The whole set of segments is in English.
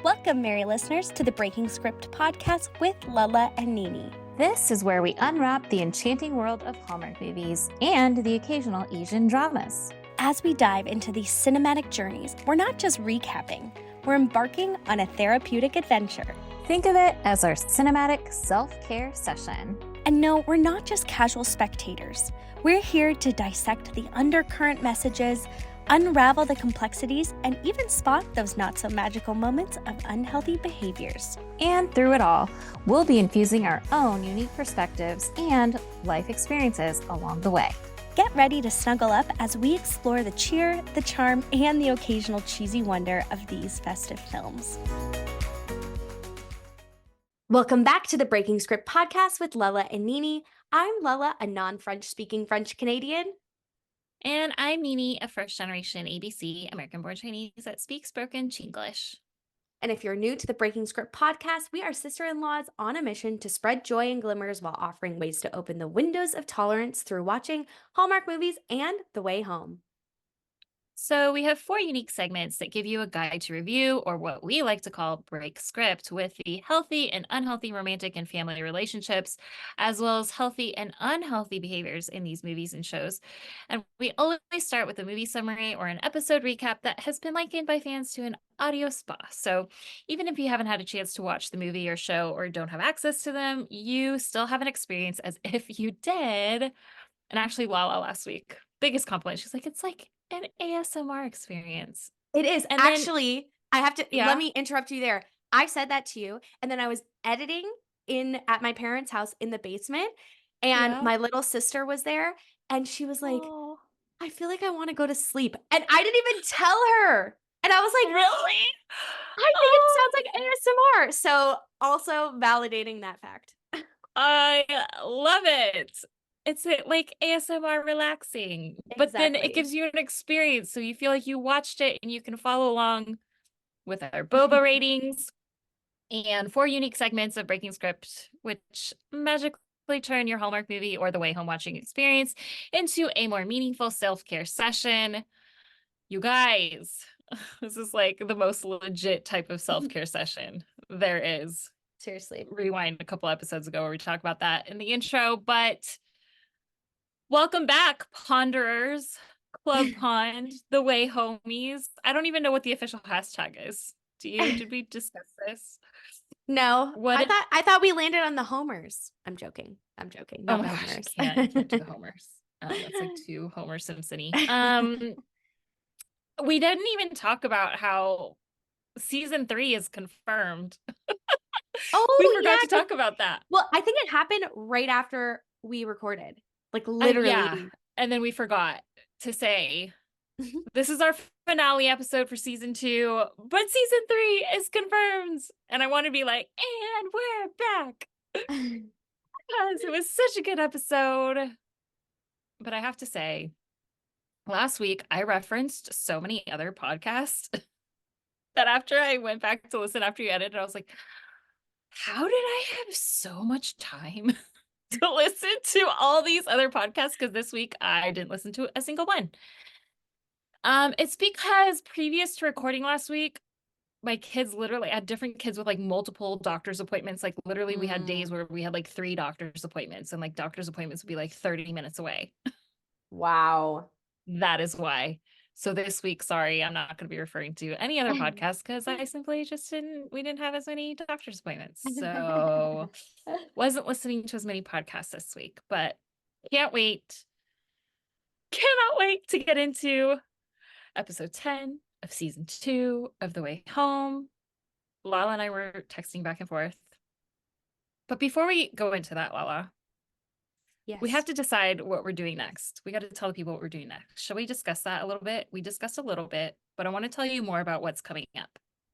Welcome, merry listeners, to the Breaking Script podcast with Lala and Nini. This is where we unwrap the enchanting world of Hallmark movies and the occasional Asian dramas. As we dive into these cinematic journeys, we're not just recapping, we're embarking on a therapeutic adventure. Think of it as our cinematic self-care session. And no, we're not just casual spectators. We're here to dissect the undercurrent messages, unravel the complexities, and even spot those not-so-magical moments of unhealthy behaviors. And through it all, we'll be infusing our own unique perspectives and life experiences along the way. Get ready to snuggle up as we explore the cheer, the charm, and the occasional cheesy wonder of these festive films. Welcome back to the Breaking Script podcast with Lala and Nini. I'm Lala, a non-French speaking French Canadian. And I'm Nini, a first-generation ABC, American-born Chinese that speaks broken Chinglish. And if you're new to the Breaking Script podcast, we are sister-in-laws on a mission to spread joy and glimmers while offering ways to open the windows of tolerance through watching Hallmark movies and The Way Home. So we have 4 unique segments that give you a guide to review, or what we like to call break script, with the healthy and unhealthy romantic and family relationships, as well as healthy and unhealthy behaviors in these movies and shows. And we always start with a movie summary or an episode recap that has been likened by fans to an audio spa. So even if you haven't had a chance to watch the movie or show or don't have access to them, you still have an experience as if you did. And actually, Lala last week, biggest compliment, she's like, it's like an ASMR experience. It is. And actually, I have to, let me interrupt you there. I said that to you, and then I was editing at my parents' house in the basement, and my little sister was there, and she was like, I feel like I want to go to sleep. And I didn't even tell her. And I was like, really? I think it sounds like ASMR. So also validating that fact. I love it. It's like ASMR relaxing, but then it gives you an experience. So you feel like you watched it and you can follow along with our Boba ratings and 4 unique segments of Breaking Script, which magically turn your Hallmark movie or the Way Home watching experience into a more meaningful self-care session. You guys, this is like the most legit type of self-care session there is. Seriously. Rewind a couple episodes ago where we talked about that in the intro, but welcome back, Ponderers, Club Pond, The Way Homies. I don't even know what the official hashtag is. Did we discuss this? No. I thought we landed on the Homers. I'm joking. Not oh the my Homers. Gosh, I can't do the Homers. That's like too Homer Simpson-y. We didn't even talk about how season 3 is confirmed. We forgot to talk about that. Well, I think it happened right after we recorded. Like literally. Yeah. And then we forgot to say, this is our finale episode for season 2, but season 3 is confirmed. And I want to be like, and we're back. Because it was such a good episode. But I have to say, last week I referenced so many other podcasts that after I went back to listen after you edited, I was like, how did I have so much time to listen to all these other podcasts? Because this week I didn't listen to a single one. It's because previous to recording last week, my kids literally had different kids with like multiple doctor's appointments. Like literally we had days where we had like 3 doctor's appointments, and like doctor's appointments would be like 30 minutes away. Wow. That is why. So this week, sorry, I'm not going to be referring to any other podcast because I simply just we didn't have as many doctor's appointments. So wasn't listening to as many podcasts this week, but cannot wait to get into episode 10 of season 2 of The Way Home. Lala and I were texting back and forth. But before we go into that, Lala, yes, we have to decide what we're doing next. We got to tell the people what we're doing next. Shall we discuss that a little bit? We discussed a little bit, but I want to tell you more about what's coming up.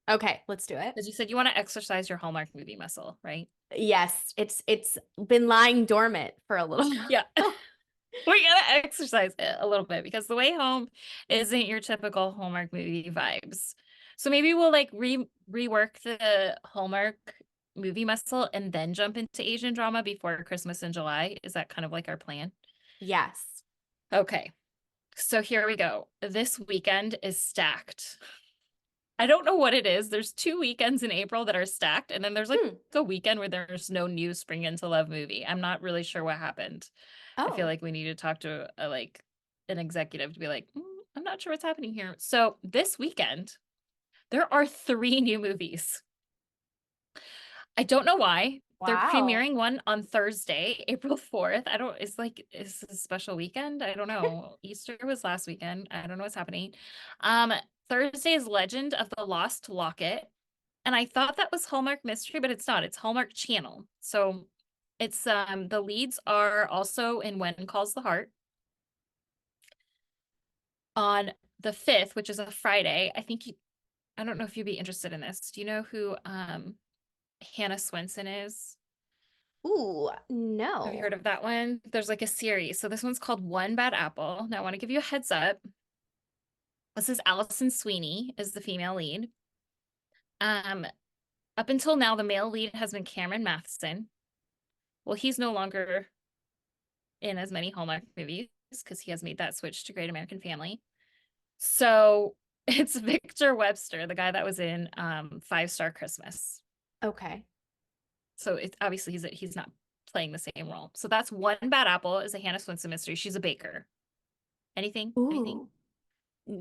Okay, let's do it. Because you said you want to exercise your Hallmark movie muscle, right? Yes, it's been lying dormant for a little while. Yeah. We gotta exercise it a little bit because The Way Home isn't your typical Hallmark movie vibes. So maybe we'll like rework the Hallmark movie muscle and then jump into Asian drama before Christmas in July. Is that kind of like our plan? Yes. Okay. So here we go. This weekend is stacked. I don't know what it is. There's 2 weekends in April that are stacked, and then there's like Hmm. a weekend where there's no new Spring Into Love movie. I'm not really sure what happened. I feel Oh. like we need to talk to like an executive to be like, I'm not sure what's happening here. So this weekend, there are 3 new movies. I don't know why. They're Wow. premiering one on Thursday, April 4th. Is this a special weekend? I don't know. Easter was last weekend. I don't know what's happening. Um, Thursday is Legend of the Lost Locket. And I thought that was Hallmark Mystery, but it's not. It's Hallmark Channel. So it's the leads are also in When Calls the Heart. On the 5th, which is a Friday, I don't know if you'd be interested in this. Do you know who Hannah Swenson is? Ooh, Have you no. heard of that one? There's like a series. So this one's called One Bad Apple. Now I want to give you a heads up. This is Allison Sweeney is the female lead. Um, Up until now, the male lead has been Cameron Matheson. Well, he's no longer in as many Hallmark movies because he has made that switch to Great American Family. So it's Victor Webster, the guy that was in 5 Star Christmas. Okay. So it's obviously he's not playing the same role. So that's One Bad Apple is a Hannah Swenson mystery. She's a baker. Anything? Anything? Ooh.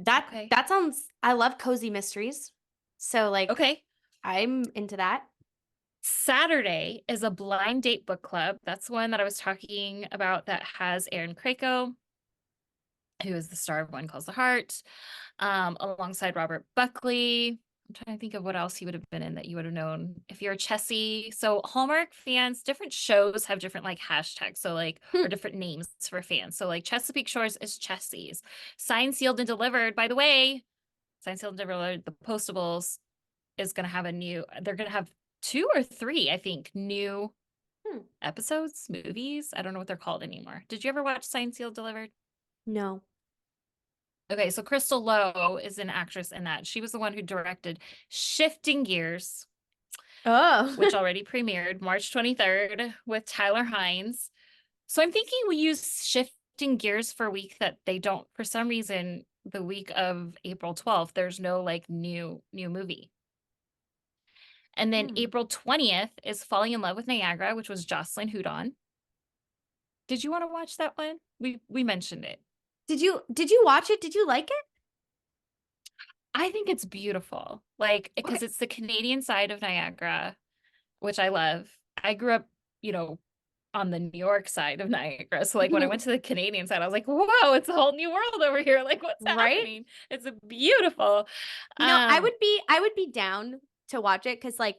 That Okay. that sounds I love cozy mysteries. So like Okay. I'm into that. Saturday is a blind date book club. That's one that I was talking about that has Aaron Krakow, who is the star of One Calls the Heart, alongside Robert Buckley. I'm trying to think of what else he would have been in that you would have known if you're a Chessie. So Hallmark fans, different shows have different like hashtags. So like, or Hmm. different names for fans. So like Chesapeake Shores is Chessie's. Signed, sealed, and delivered. By the way, signed, sealed, and delivered, the Postables is going to have they're going to have 2 or 3, I think, new Hmm. episodes, movies. I don't know what they're called anymore. Did you ever watch Signed, Sealed, Delivered? No. Okay, so Crystal Lowe is an actress in that. She was the one who directed Shifting Gears, which Oh. already premiered March 23rd with Tyler Hines. So I'm thinking we use Shifting Gears for a week that they don't, for some reason, the week of April 12th, there's no like new movie. And then Hmm. April 20th is Falling in Love with Niagara, which was Jocelyn Houdon. Did you want to watch that one? We mentioned it. Did you watch it? Did you like it? I think it's beautiful. Like, Okay. because it's the Canadian side of Niagara, which I love. I grew up, on the New York side of Niagara. So like when I went to the Canadian side, I was like, whoa, it's a whole new world over here. Like, what's Right? happening? It's beautiful. I Um, would be down to watch it because like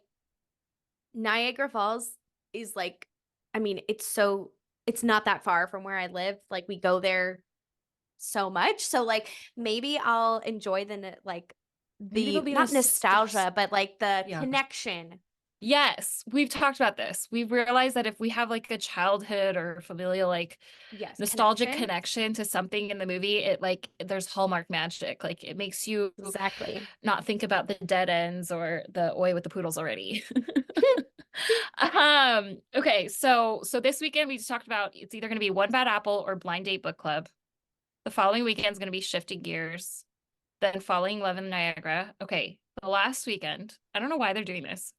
Niagara Falls is like I mean, it's not that far from where I live. Like we go there so much. So like maybe I'll enjoy like maybe there'll the be not nostalgia, but like the yeah. connection. Yes, we've talked about this. We've realized that if we have like a childhood or familial like Yes, nostalgic connection. connection to something in the movie, it like there's Hallmark magic. Like it makes you Exactly. not think about the dead ends or the oi with the poodles already. Okay, so this weekend we just talked about it's either gonna be One Bad Apple or Blind Date Book Club. The following weekend is gonna be Shifting Gears, then Falling in Love in Niagara. Okay, the last weekend, I don't know why they're doing this.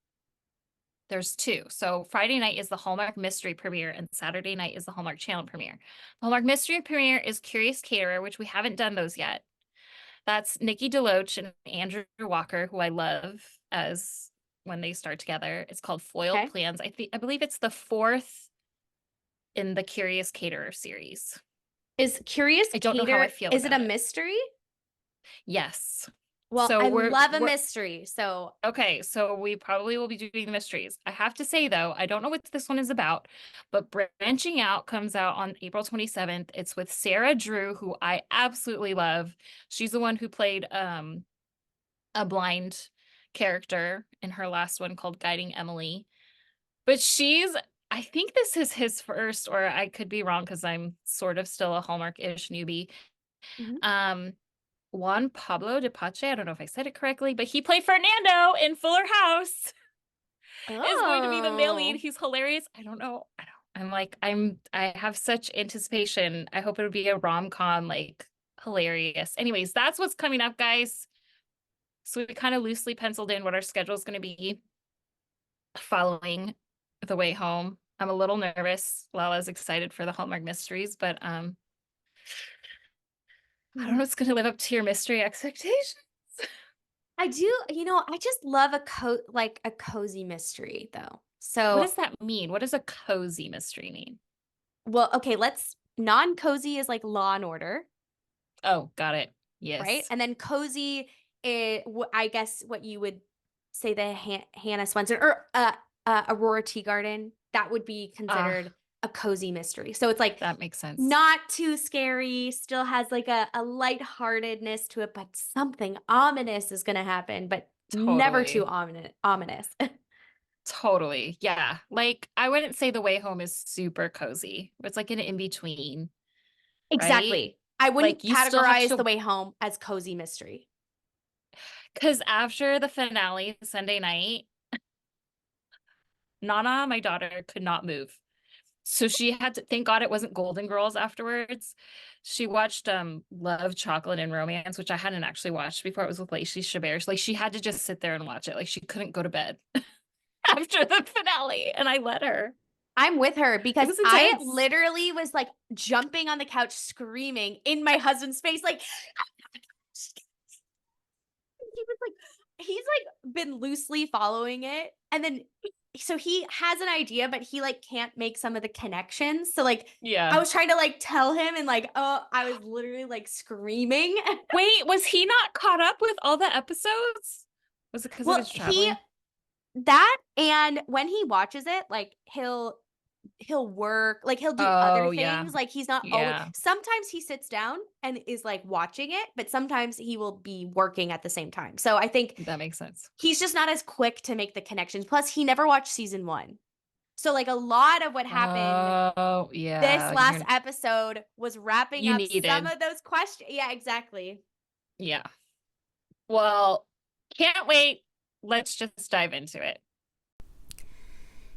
There's 2. So Friday night is the Hallmark Mystery premiere and Saturday night is the Hallmark Channel premiere. The Hallmark Mystery premiere is Curious Caterer, which we haven't done those yet. That's Nikki DeLoach and Andrew Walker, who I love as when they start together. It's called Foiled Okay. Plans. I believe it's the 4th in the Curious Caterer series. Is Curious I don't know how I Cater feel is it a about it. mystery? Yes. Well, So I we're love a we're mystery. So okay, so we probably will be doing the mysteries. I have to say though, I don't know what this one is about, but Branching Out comes out on April 27th. It's with Sarah Drew, who I absolutely love. She's the one who played a blind character in her last one called Guiding Emily. But I think this is his first, or I could be wrong because I'm sort of still a Hallmark-ish newbie. Mhm. Um, Juan Pablo de Pache, I don't know if I said it correctly, but he played Fernando in Fuller House, is going to be the male lead. Oh. He's hilarious. I don't know. I have such anticipation. I hope it'll be a rom-com, like hilarious. Anyways, that's what's coming up, guys. So we kind of loosely penciled in what our schedule is going to be following the way home. I'm a little nervous. Lala's excited for the Hallmark mysteries, but I don't know if it's going to live up to your mystery expectations. I do, I just love a cozy mystery though. What So, does that mean? What does a cozy mystery mean? well, okay, non-cozy is like Law and Order, Oh, got it. right? Yes. And then cozy is, I guess, what you would say the Hannah Swenson or Aurora Teagarden, that would be considered a cozy mystery. So it's like That makes sense. not too scary, still has like a lightheartedness to it, but something ominous is going to happen, but never too Totally. ominous. Totally. Yeah. Like, I wouldn't say The Way Home is super cozy. It's like an in-between, right? Exactly. I wouldn't Like, you still have categorize The to, Way Home as cozy mystery. because after the finale Sunday night, Nana, my daughter, could not move. So she had to, thank God it wasn't Golden Girls afterwards. She watched Love, Chocolate, and Romance, which I hadn't actually watched before. It was with Lacey Chabert. Like, she had to just sit there and watch it. Like, she couldn't go to bed after the finale, and I let her. I'm with her It because was I intense. literally was like jumping on the couch screaming in my husband's face like he's like been loosely following it, and then so he has an idea but he like can't make some of the connections, so like I Yeah. was trying to like tell him and like I was literally like screaming. Wait, was he not caught up with all the episodes? Was it because of Well, his he traveling? that and when he watches it, like he'll work, like he'll do other Oh, yeah. things, like he's not always, Yeah, sometimes he sits down and is like watching it, but sometimes he will be working at the same time. So I think that makes sense. he's just not as quick to make the connections. Plus he never watched season 1. So like a lot of what happened Oh, this yeah. last episode was wrapping You up some needed. of those questions. Yeah, exactly. Yeah. Well, can't wait. Let's just dive into it.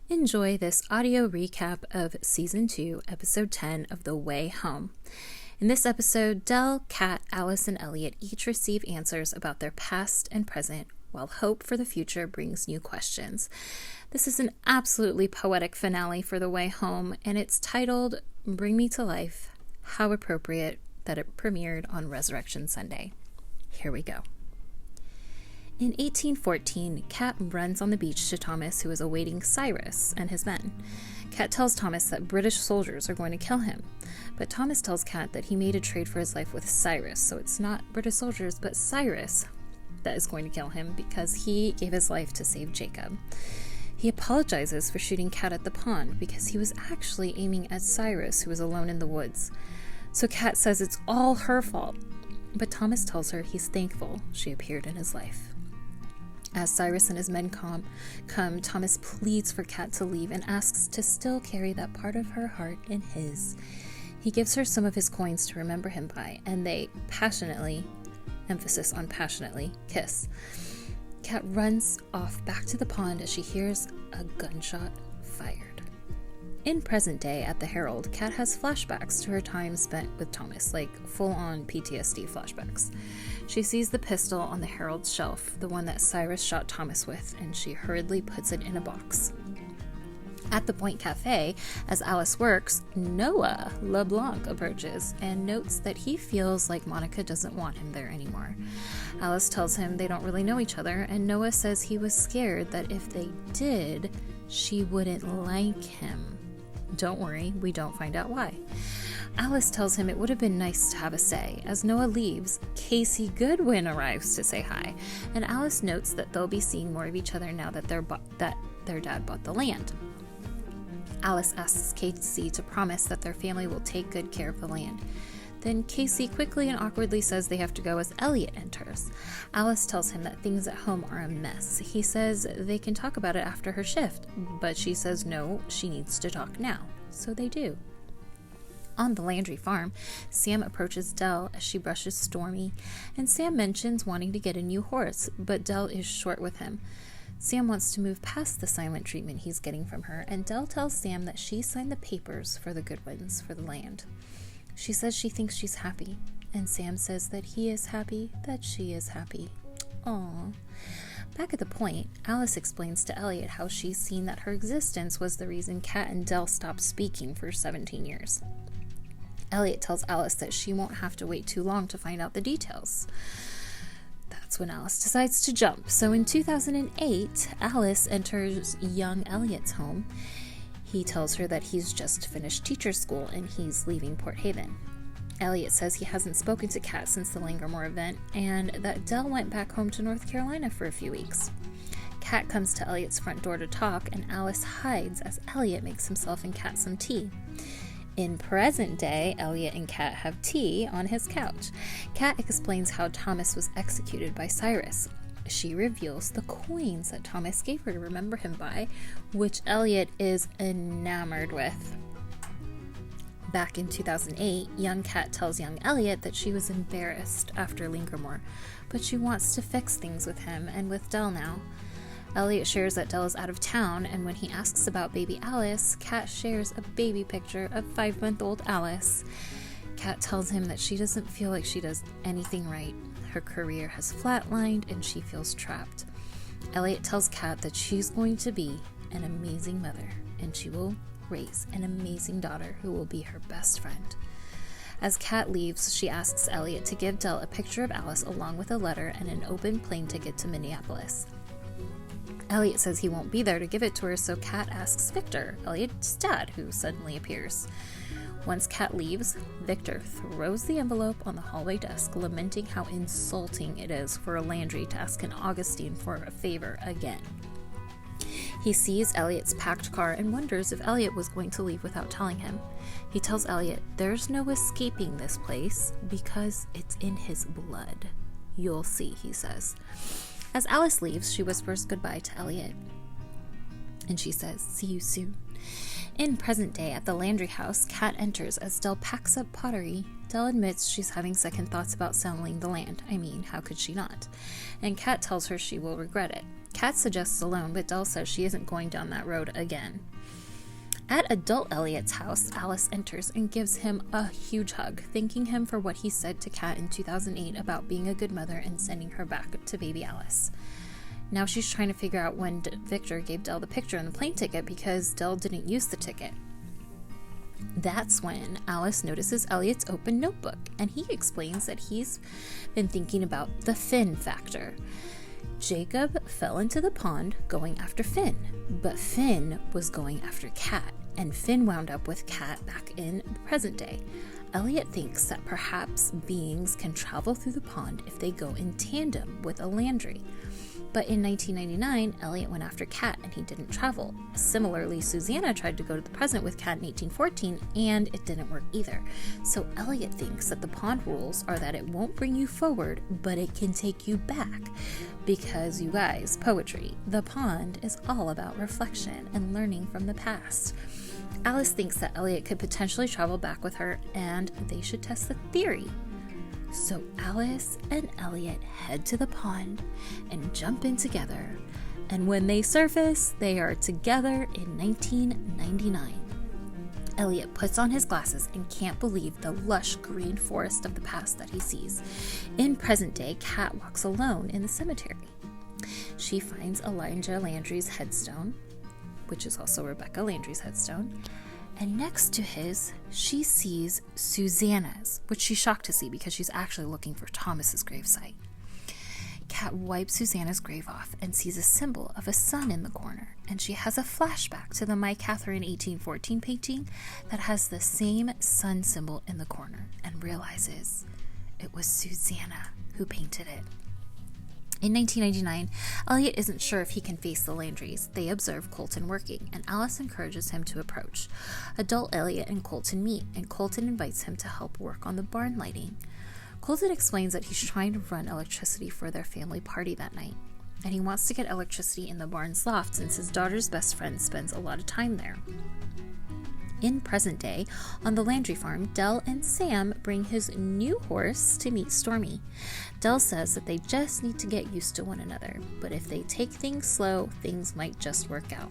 Enjoy this audio recap of Season 2, Episode 10 of The Way Home. In this episode, Del, Kat, Alice, and Elliot each receive answers about their past and present, while hope for the future brings new questions. This is an absolutely poetic finale for The Way Home, and it's titled Bring Me to Life. How appropriate that it premiered on Resurrection Sunday. Here we go. In 1814, Kat runs on the beach to Thomas, who is awaiting Cyrus and his men. Kat tells Thomas that British soldiers are going to kill him, but Thomas tells Kat that he made a trade for his life with Cyrus, so it's not British soldiers, but Cyrus that is going to kill him because he gave his life to save Jacob. He apologizes for shooting Kat at the pond because he was actually aiming at Cyrus, who was alone in the woods. So Kat says it's all her fault, but Thomas tells her he's thankful she appeared in his life. As Cyrus and his men come, Thomas pleads for Kat to leave and asks to still carry that part of her heart in his. He gives her some of his coins to remember him by, and they passionately, emphasis on passionately, kiss. Kat runs off back to the pond as she hears a gunshot fired. In present day at the Herald, Kat has flashbacks to her time spent with Thomas, like full-on PTSD flashbacks. She sees the pistol on the Herald's shelf, the one that Cyrus shot Thomas with, and she hurriedly puts it in a box. At the Point Cafe, as Alice works, Noah LeBlanc approaches and notes that he feels like Monica doesn't want him there anymore. Alice tells him they don't really know each other, and Noah says he was scared that if they did, she wouldn't like him. Don't worry, we don't find out why. Alice tells him it would have been nice to have a say. As Noah leaves, Casey Goodwin arrives to say hi, and Alice notes that they'll be seeing more of each other now that their dad bought the land. Alice asks Casey to promise that their family will take good care of the land. Then Casey quickly and awkwardly says they have to go as Elliot enters. Alice tells him that things at home are a mess. He says they can talk about it after her shift, but she says no, she needs to talk now. So they do. On the Landry farm, Sam approaches Del as she brushes Stormy, and Sam mentions wanting to get a new horse, but Del is short with him. Sam wants to move past the silent treatment he's getting from her, and Del tells Sam that she signed the papers for the Goodwins for the land. She says she thinks she's happy, and Sam says that he is happy, that she is happy. Aw. Back at the point, Alice explains to Elliot how she's seen that her existence was the reason Kat and Del stopped speaking for 17 years. Elliot tells Alice that she won't have to wait too long to find out the details. That's when Alice decides to jump. So in 2008, Alice enters young Elliot's home. He tells her that he's just finished teacher school and he's leaving Port Haven. Elliot says he hasn't spoken to Kat since the Langermore event, and that Del went back home to North Carolina for a few weeks. Kat comes to Elliot's front door to talk, and Alice hides as Elliot makes himself and Kat some tea. In present day, Elliot and Kat have tea on his couch. Kat explains how Thomas was executed by Cyrus. She reveals the coins that Thomas gave her to remember him by, which Elliot is enamored with. Back in 2008, young Kat tells young Elliot that she was embarrassed after Langermore, but she wants to fix things with him and with Del now. Elliot shares that Del is out of town, and when he asks about baby Alice, Kat shares a baby picture of 5-month-old Alice. Kat tells him that she doesn't feel like she does anything right. Her career has flatlined and she feels trapped. Elliot tells Kat that she's going to be an amazing mother, and she will raise an amazing daughter who will be her best friend. As Kat leaves, she asks Elliot to give Del a picture of Alice along with a letter and an open plane ticket to Minneapolis. Elliot says he won't be there to give it to her, so Kat asks Victor, Elliot's dad, who suddenly appears. Once Kat leaves, Victor throws the envelope on the hallway desk, lamenting how insulting it is for Landry to ask an Augustine for a favor again. He sees Elliot's packed car and wonders if Elliot was going to leave without telling him. He tells Elliot there's no escaping this place because it's in his blood. You'll see, he says. As Alice leaves, she whispers goodbye to Elliot. And she says, see you soon. In present day, at the Landry house, Kat enters as Del packs up pottery. Del admits she's having second thoughts about selling the land. I mean, how could she not? And Kat tells her she will regret it. Kat suggests a loan, but Del says she isn't going down that road again. At adult Elliot's house, Alice enters and gives him a huge hug, thanking him for what he said to Kat in 2008 about being a good mother and sending her back to baby Alice. Now she's trying to figure out when Victor gave Del the picture and the plane ticket because Del didn't use the ticket. That's when Alice notices Elliot's open notebook, and he explains that he's been thinking about the Finn factor. Jacob fell into the pond going after Finn, but Finn was going after Kat, and Finn wound up with Kat back in the present day. Elliot thinks that perhaps beings can travel through the pond if they go in tandem with a Landry. But in 1999, Elliot went after Kat and he didn't travel. Similarly, Susanna tried to go to the present with Kat in 1814 and it didn't work either. So Elliot thinks that the pond rules are that it won't bring you forward, but it can take you back. Because, you guys, poetry, the pond is all about reflection and learning from the past. Alice thinks that Elliot could potentially travel back with her and they should test the theory. So Alice and Elliot head to the pond and jump in together, and when they surface, they are together in 1999. Elliot puts on his glasses and can't believe the lush green forest of the past that he sees. In present day, Kat walks alone in the cemetery. She finds Elijah Landry's headstone, which is also Rebecca Landry's headstone, and next to his, she sees Susanna's, which she's shocked to see because she's actually looking for Thomas's gravesite. Kat wipes Susanna's grave off and sees a symbol of a sun in the corner, and she has a flashback to the My Catherine 1814 painting that has the same sun symbol in the corner and realizes it was Susanna who painted it. In 1999, Elliot isn't sure if he can face the Landrys. They observe Colton working, and Alice encourages him to approach. Adult Elliot and Colton meet, and Colton invites him to help work on the barn lighting. Colton explains that he's trying to run electricity for their family party that night, and he wants to get electricity in the barn's loft since his daughter's best friend spends a lot of time there. In present day, on the Landry farm, Del and Sam bring his new horse to meet Stormy. Del says that they just need to get used to one another, but if they take things slow, things might just work out.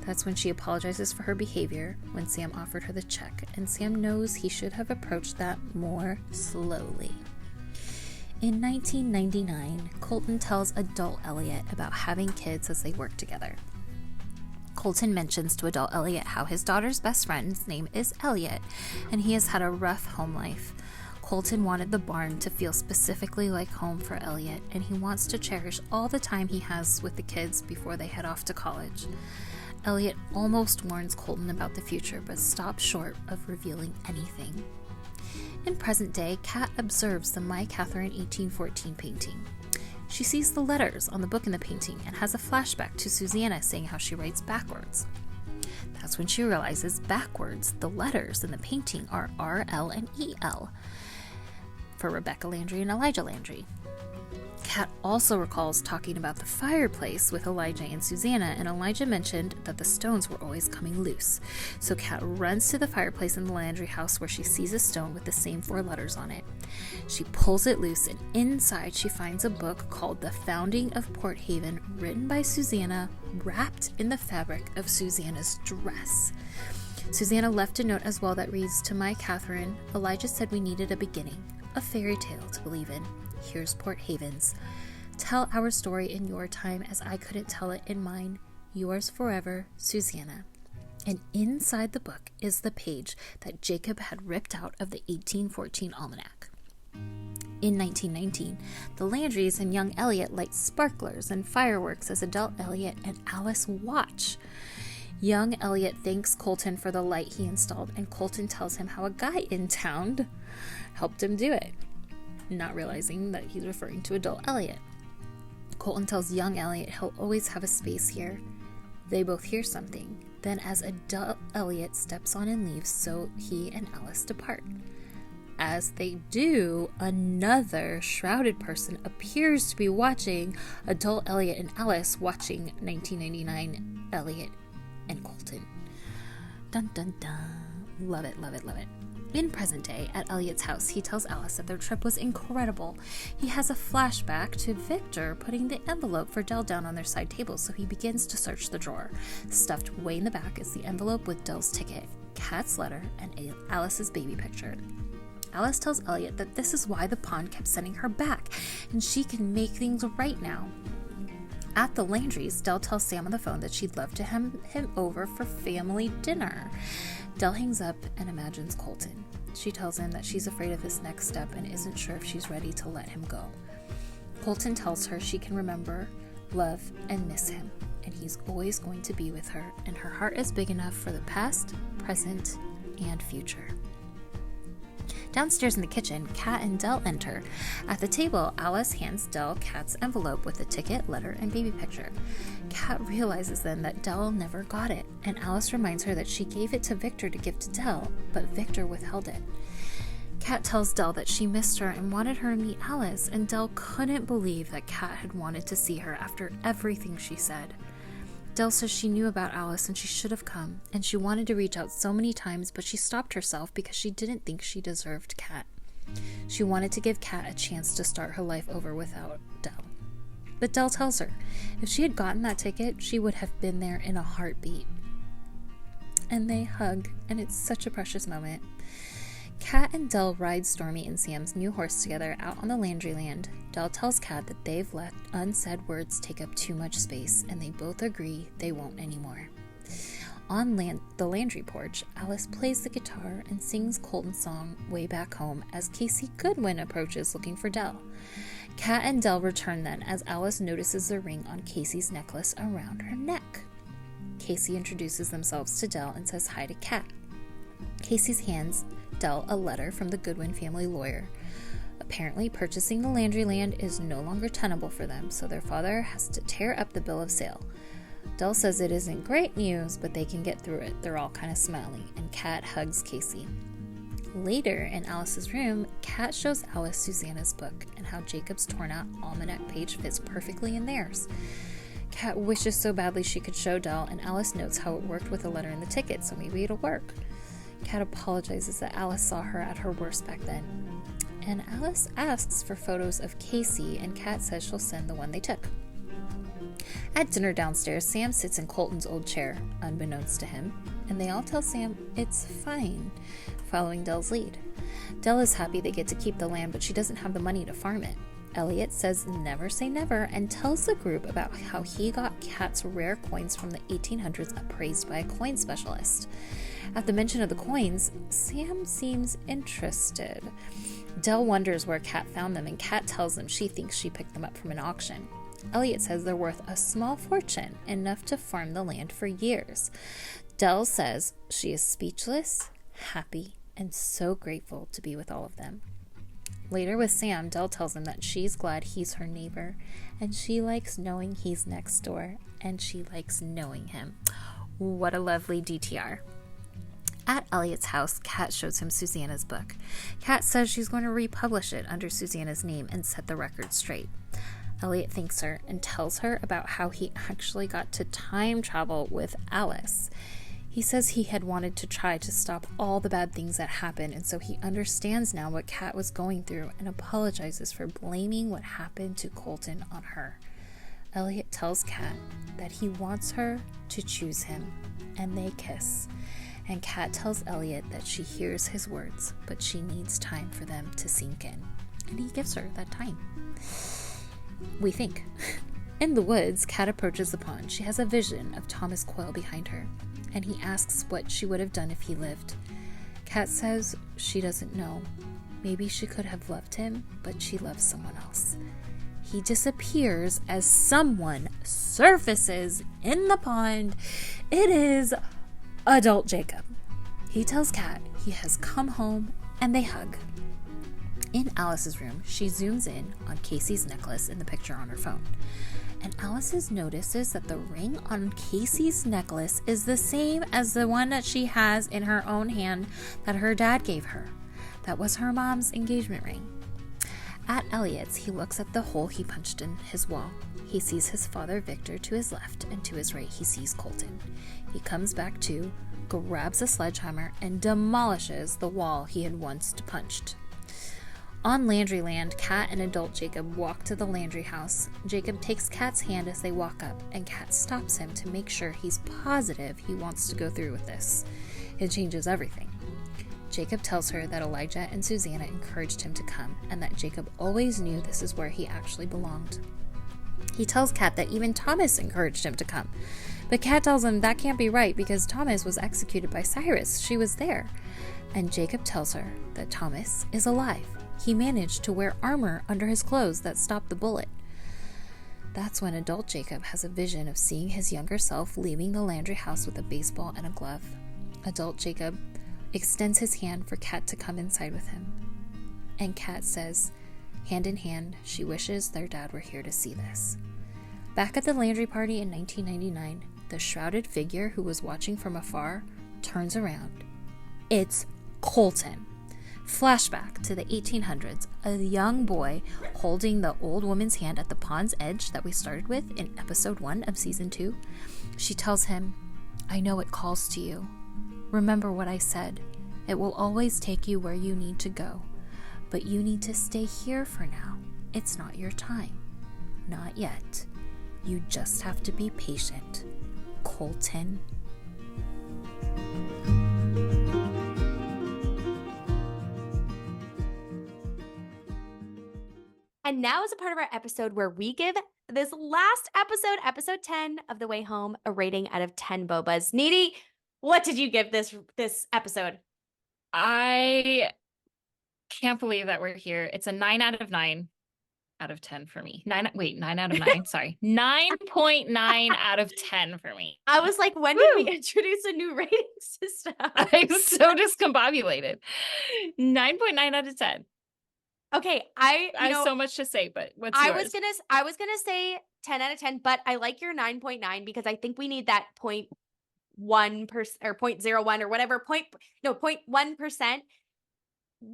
That's when she apologizes for her behavior when Sam offered her the check, and Sam knows he should have approached that more slowly. In 1999, Colton tells adult Elliot about having kids as they work together. Colton mentions to adult Elliot how his daughter's best friend's name is Elliot, and he has had a rough home life. Colton wanted the barn to feel specifically like home for Elliot, and he wants to cherish all the time he has with the kids before they head off to college. Elliot almost warns Colton about the future, but stops short of revealing anything. In present day, Kat observes the My Catherine 1814 painting. She sees the letters on the book in the painting and has a flashback to Susanna saying how she writes backwards. That's when she realizes backwards the letters in the painting are R, L, and E, L for Rebecca Landry and Elijah Landry. Kat also recalls talking about the fireplace with Elijah and Susanna, and Elijah mentioned that the stones were always coming loose. So Kat runs to the fireplace in the Landry house where she sees a stone with the same 4 letters on it. She pulls it loose, and inside she finds a book called The Founding of Port Haven, written by Susanna, wrapped in the fabric of Susanna's dress. Susanna left a note as well that reads, "To my Catherine, Elijah said we needed a beginning, a fairy tale to believe in. Here's Port Haven's. Tell our story in your time as I couldn't tell it in mine. Yours forever, Susanna." And inside the book is the page that Jacob had ripped out of the 1814 almanac. In 1919, the Landrys and young Elliot light sparklers and fireworks as adult Elliot and Alice watch. Young Elliot thanks Colton for the light he installed, and Colton tells him how a guy in town helped him do it, not realizing that he's referring to adult Elliot. Colton tells young Elliot he'll always have a space here. They both hear something. Then as adult Elliot steps on and leaves, so he and Alice depart. As they do, another shrouded person appears to be watching adult Elliot and Alice watching 1999 Elliot and Colton. Dun dun dun. Love it, love it, love it. In present day, at Elliot's house, he tells Alice that their trip was incredible. He has a flashback to Victor putting the envelope for Dell down on their side table, so he begins to search the drawer. Stuffed way in the back is the envelope with Dell's ticket, Kat's letter, and Alice's baby picture. Alice tells Elliot that this is why the pond kept sending her back, and she can make things right now. At the Landrys, Dell tells Sam on the phone that she'd love to have him over for family dinner. Dell hangs up and imagines Colton. She tells him that she's afraid of this next step and isn't sure if she's ready to let him go. Colton tells her she can remember, love, and miss him, and he's always going to be with her, and her heart is big enough for the past, present, and future. Downstairs in the kitchen, Kat and Dell enter. At the table, Alice hands Dell Kat's envelope with the ticket, letter, and baby picture. Kat realizes then that Dell never got it, and Alice reminds her that she gave it to Victor to give to Dell, but Victor withheld it. Kat tells Dell that she missed her and wanted her to meet Alice, and Dell couldn't believe that Kat had wanted to see her after everything she said. Dell says she knew about Alice and she should have come, and she wanted to reach out so many times, but she stopped herself because she didn't think she deserved Kat. She wanted to give Kat a chance to start her life over without Dell. But Dell tells her if she had gotten that ticket, she would have been there in a heartbeat. And they hug, and it's such a precious moment. Kat and Dell ride Stormy and Sam's new horse together out on the Landryland. Dell tells Kat that they've let unsaid words take up too much space, and they both agree they won't anymore. On the Landry porch, Alice plays the guitar and sings Colton's song Way Back Home as Casey Goodwin approaches looking for Dell. Kat and Dell return then as Alice notices the ring on Casey's necklace around her neck. Casey introduces themselves to Dell and says hi to Kat. Casey hands Dell a letter from the Goodwin family lawyer. Apparently, purchasing the Landry land is no longer tenable for them, so their father has to tear up the bill of sale. Dell says it isn't great news, but they can get through it. They're all kind of smiley, and Kat hugs Casey. Later, in Alice's room, Kat shows Alice Susanna's book and how Jacob's torn-out almanac page fits perfectly in theirs. Kat wishes so badly she could show Dell, and Alice notes how it worked with the letter and the ticket, so maybe it'll work. Kat apologizes that Alice saw her at her worst back then. And Alice asks for photos of Casey, and Kat says she'll send the one they took. At dinner downstairs, Sam sits in Colton's old chair, unbeknownst to him, and they all tell Sam it's fine, following Dell's lead. Del is happy they get to keep the land, but she doesn't have the money to farm it. Elliot says never say never and tells the group about how he got Kat's rare coins from the 1800s appraised by a coin specialist. At the mention of the coins, Sam seems interested. Del wonders where Kat found them, and Kat tells him she thinks she picked them up from an auction. Elliot says they're worth a small fortune, enough to farm the land for years. Del says she is speechless, happy, and so grateful to be with all of them. Later with Sam, Del tells him that she's glad he's her neighbor, and she likes knowing he's next door, and she likes knowing him. What a lovely DTR. At Elliot's house, Kat shows him Susanna's book. Kat says she's going to republish it under Susanna's name and set the record straight. Elliot thanks her and tells her about how he actually got to time travel with Alice. He says he had wanted to try to stop all the bad things that happened, and so he understands now what Kat was going through and apologizes for blaming what happened to Colton on her. Elliot tells Kat that he wants her to choose him, and they kiss. And Kat tells Elliot that she hears his words, but she needs time for them to sink in. And he gives her that time. We think. In the woods, Kat approaches the pond. She has a vision of Thomas Quayle behind her, and he asks what she would have done if he lived. Kat says she doesn't know. Maybe she could have loved him, but she loves someone else. He disappears as someone surfaces in the pond. It is adult Jacob. He tells Kat he has come home, and they hug. In Alice's room, she zooms in on Casey's necklace in the picture on her phone. And Alice notices that the ring on Casey's necklace is the same as the one that she has in her own hand that her dad gave her. That was her mom's engagement ring. At Elliot's, he looks at the hole he punched in his wall. He sees his father Victor to his left, and to his right he sees Colton. He comes back to, grabs a sledgehammer, and demolishes the wall he had once punched. On Landryland, Kat and adult Jacob walk to the Landry house. Jacob takes Kat's hand as they walk up, and Kat stops him to make sure he's positive he wants to go through with this. It changes everything. Jacob tells her that Elijah and Susanna encouraged him to come, and that Jacob always knew this is where he actually belonged. He tells Kat that even Thomas encouraged him to come. But Kat tells him that can't be right because Thomas was executed by Cyrus. She was there. And Jacob tells her that Thomas is alive. He managed to wear armor under his clothes that stopped the bullet. That's when adult Jacob has a vision of seeing his younger self leaving the Landry house with a baseball and a glove. Adult Jacob extends his hand for Kat to come inside with him. And Kat says, hand in hand, she wishes their dad were here to see this. Back at the Landry party in 1999, the shrouded figure who was watching from afar turns around. It's Colton. Flashback to the 1800s, a young boy holding the old woman's hand at the pond's edge that we started with in episode 1 of season 2. She tells him, I know it calls to you. Remember what I said. It will always take you where you need to go. But you need to stay here for now. It's not your time. Not yet. You just have to be patient. Colton. And now is a part of our episode where we give this last episode, episode 10 of The Way Home, a rating out of 10 Bobas. Nini, what did you give this episode? I can't believe that we're here. It's a 9 out of 9 out of 10 for me. 9 out of 9. Sorry. 9.9 out of 10 for me. I was like, when did we introduce a new rating system? I'm so discombobulated. 9.9 out of 10. Okay, I have so much to say, but what's yours? I was gonna say 10 out of 10, but I like your 9.9 because I think we need that 0.1% or 0.01 or whatever 0.1%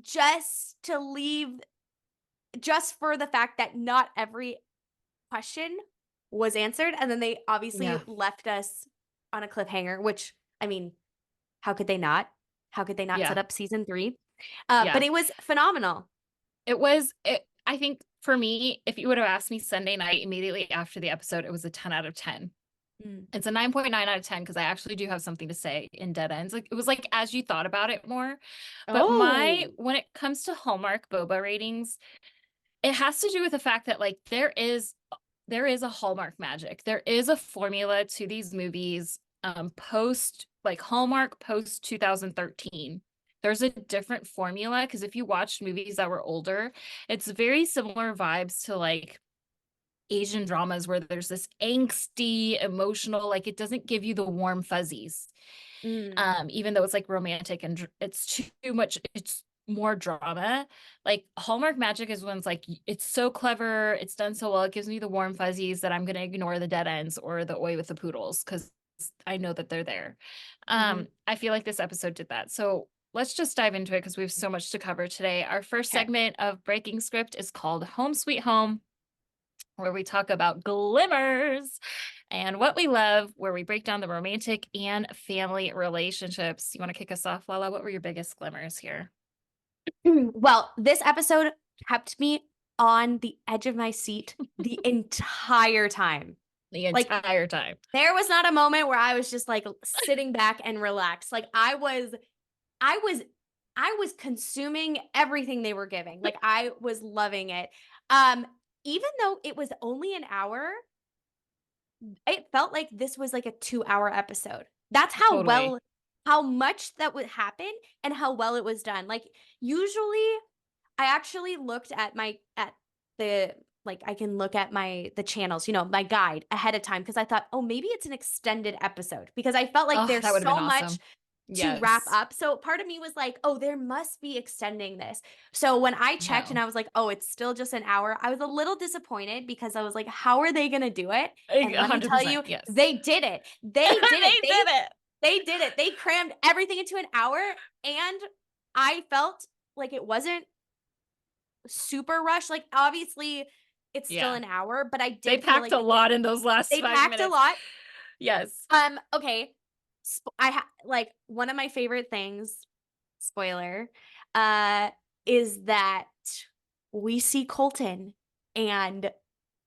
just to leave, just for the fact that not every question was answered, and then they obviously left us on a cliffhanger. Which, I mean, how could they not? How could they not set up season 3? But it was phenomenal. I think for me, if you would have asked me Sunday night immediately after the episode, it was a 10 out of 10. It's a 9.9 out of 10 because I actually do have something to say in Dead Ends. Like, it was like as you thought about it more. But Oh. when it comes to Hallmark Boba ratings, it has to do with the fact that like there is a Hallmark magic. There is a formula to these movies post like Hallmark post 2013. There's a different formula because if you watched movies that were older, it's very similar vibes to like Asian dramas where there's this angsty, emotional, like it doesn't give you the warm fuzzies. Even though it's like romantic and it's too much, it's more drama. Like Hallmark Magic is when it's like it's so clever, it's done so well, it gives me the warm fuzzies that I'm gonna ignore the dead ends or the oi with the poodles because I know that they're there. I feel like this episode did that. So let's just dive into it because we have so much to cover today. Our first segment of Breaking Script is called Home Sweet Home, where we talk about glimmers and what we love, where we break down the romantic and family relationships. You want to kick us off, Lala? What were your biggest glimmers here? Well, this episode kept me on the edge of my seat the entire time. The entire time. There was not a moment where I was just like sitting back and relaxed. Like I was consuming everything they were giving. Like I was loving it. Even though it was only an hour, it felt like this was like a 2-hour episode. That's how how much that would happen and how well it was done. Like usually I actually looked at I can look at the channels, my guide ahead of time because I thought, oh, maybe it's an extended episode because I felt like there's so much to wrap up. So part of me was like, oh, there must be extending this. So when I checked and I was like, oh, it's still just an hour, I was a little disappointed because I was like, how are they going to do it? And let me tell you, they did it. They did it. They did it. They crammed everything into an hour and I felt like it wasn't super rushed. Like obviously it's still an hour, but I did They packed a lot in those last 5 minutes. They packed a lot. Yes. Okay. Like one of my favorite things, spoiler, is that we see Colton and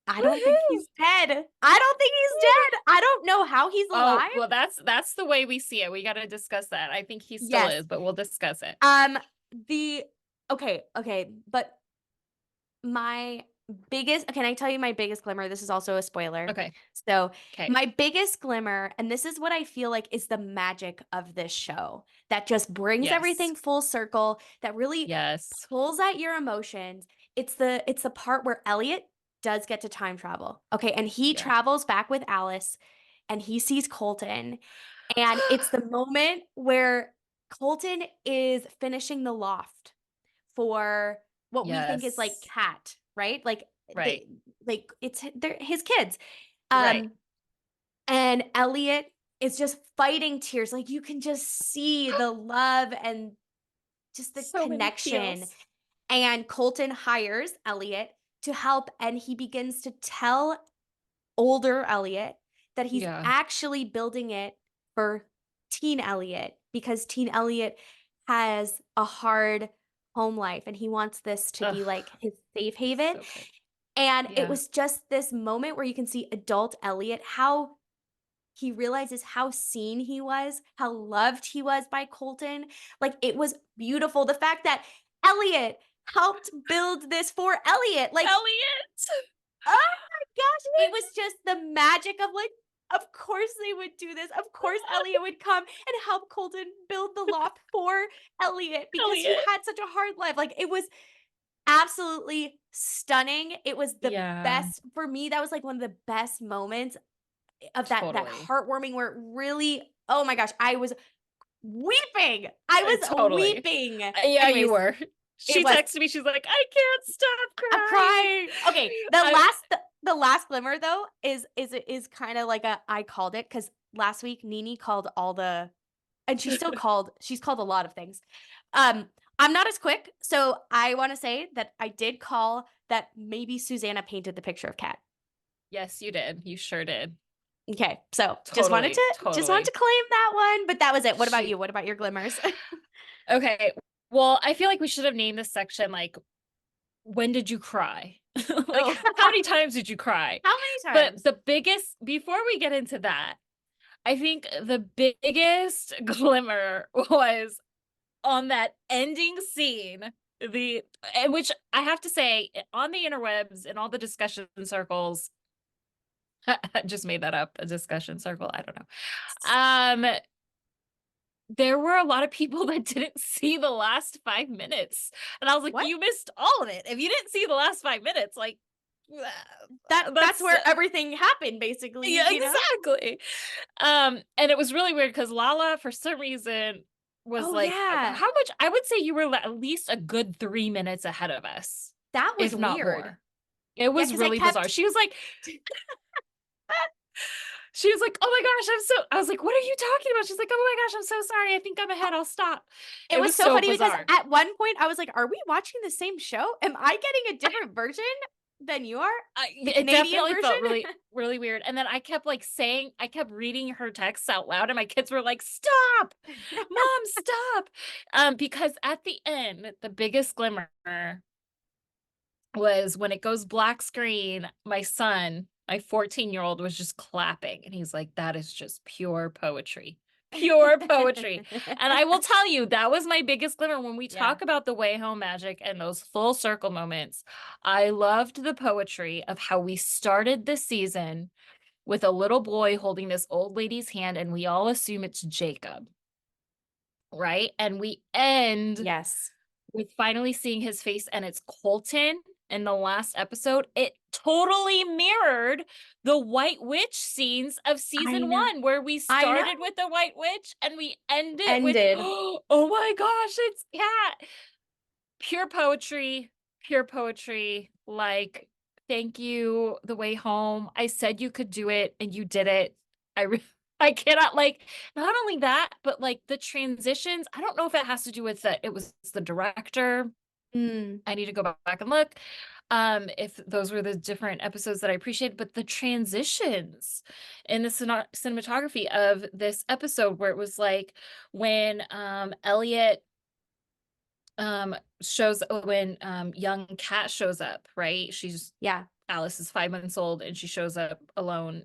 I don't think he's dead. I don't know how he's alive. Oh, well, that's the way we see it. We got to discuss that. I think he still is, but we'll discuss it. Okay, but can I tell you my biggest glimmer? This is also a spoiler. Okay. So my biggest glimmer, and this is what I feel like is the magic of this show that just brings everything full circle, that really pulls at your emotions. It's the part where Elliot does get to time travel. Okay. And he travels back with Alice and he sees Colton. And it's the moment where Colton is finishing the loft for what we think is like Cat, right? Like, they're his kids. And Elliot is just fighting tears. Like you can just see the love and just the connection. And Colton hires Elliot to help. And he begins to tell older Elliot that he's actually building it for teen Elliot because teen Elliot has a hard home life and he wants this to be like his safe haven. And it was just this moment where you can see adult Elliot, how he realizes how seen he was, how loved he was by Colton. Like it was beautiful. The fact that Elliot helped build this for Elliot. Like Elliot. Oh my gosh. It was just the magic of like, of course they would do this. Of course Elliot would come and help Colton build the loft for Elliot because he had such a hard life. Like it was absolutely stunning. It was the best for me. That was like one of the best moments of that heartwarming where it really, oh my gosh, I was weeping. I was weeping. Yeah, anyways, you were. She texted me. She's like, I can't stop crying. Okay, the last glimmer though is kind of like I called it because last week Nini called and she's called a lot of things. I'm not as quick, so I want to say that I did call that maybe Susanna painted the picture of Cat. Yes, you did. You sure did. Okay, so just wanted to claim that one, but that was it. What about you? What about your glimmers? Okay. Well, I feel like we should have named this section like when did you cry? Like, Oh. how many times did you cry? How many But times? the biggest, before we get into that, I think the biggest glimmer was on that ending scene, which I have to say, on the interwebs and all the discussion circles, I just made that up, a discussion circle, I don't know. There were a lot of people that didn't see the last 5 minutes. And I was like, What? you missed all of it. If you didn't see the last 5 minutes, like, That's where everything happened, basically, yeah, you know? exactly. And it was really weird because Lala, for some reason, was Oh, like, yeah. how much? I would say you were at least a good 3 minutes ahead of us, That was if not weird. more. It Yeah, was 'cause I really bizarre. kept She was like, oh my gosh, I was like, what are you talking about? She's like, oh my gosh, I'm so sorry. I think I'm ahead. I'll stop. it It was was so so funny because bizarre. at one point I was like, "Are we watching the same show? Am I getting a different version than you are? The It Canadian definitely version?" felt really, really weird. And then I kept like saying, I kept reading her texts out loud, and my kids were like, stop, mom, stop. Because at the end, the biggest glimmer was when it goes black screen, my son, my 14-year-old, was just clapping. And he's like, that is just pure poetry. Pure poetry. And I will tell you, that was my biggest glimmer. When we Yeah. talk about the way home magic and those full circle moments, I loved the poetry of how we started this season with a little boy holding this old lady's hand, and we all assume it's Jacob, right? And we end Yes. with finally seeing his face, and it's Colton in the last episode. It totally mirrored the White Witch scenes of I season know. one, where we I know. started with the White Witch and we ended with, Ended. oh my gosh, it's Cat. Pure poetry, pure poetry. Like, thank you, The Way Home. I said you could do it, and you did it. I cannot, like, not only that, but like the transitions. I don't know if it has to do with that it was the director. Mm. I need to go back and look if those were the different episodes that I appreciated, but the transitions in the cinematography of this episode, where it was like when Elliot shows when young Kat shows up, right? Yeah. Alice is 5 months old, and she shows up alone.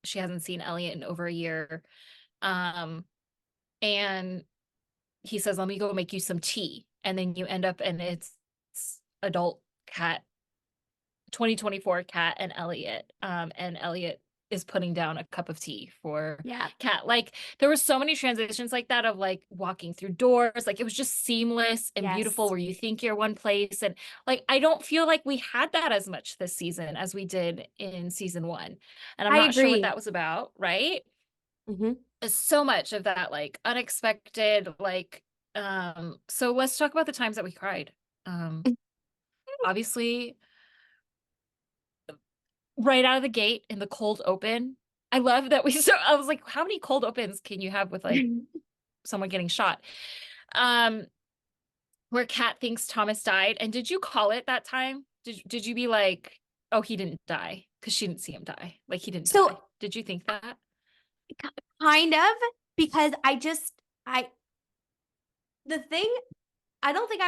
She hasn't seen Elliot in over a year. Um, and he says, let me go make you some tea. And then you end up, and it's adult Kat, 2024 Kat and Elliot. And Elliot is putting down a cup of tea for Yeah. Kat. Like, there were so many transitions like that, of like walking through doors. Like, it was just seamless and beautiful, Yes. where you think you're one place. And like, I don't feel like we had that as much this season as we did in season one. And I'm I not sure what agree. that was about, right? Mhm. There's so much of that, like, unexpected, like, so let's talk about the times that we cried. Obviously, right out of the gate in the cold open. I love that I was like, how many cold opens can you have with like someone getting shot? Um, where Kat thinks Thomas died. And did you call it that time? Did you be like, oh, he didn't die? Because she didn't see him die. Like, he didn't die. So, Did you think that? kind of, because I the thing, I don't think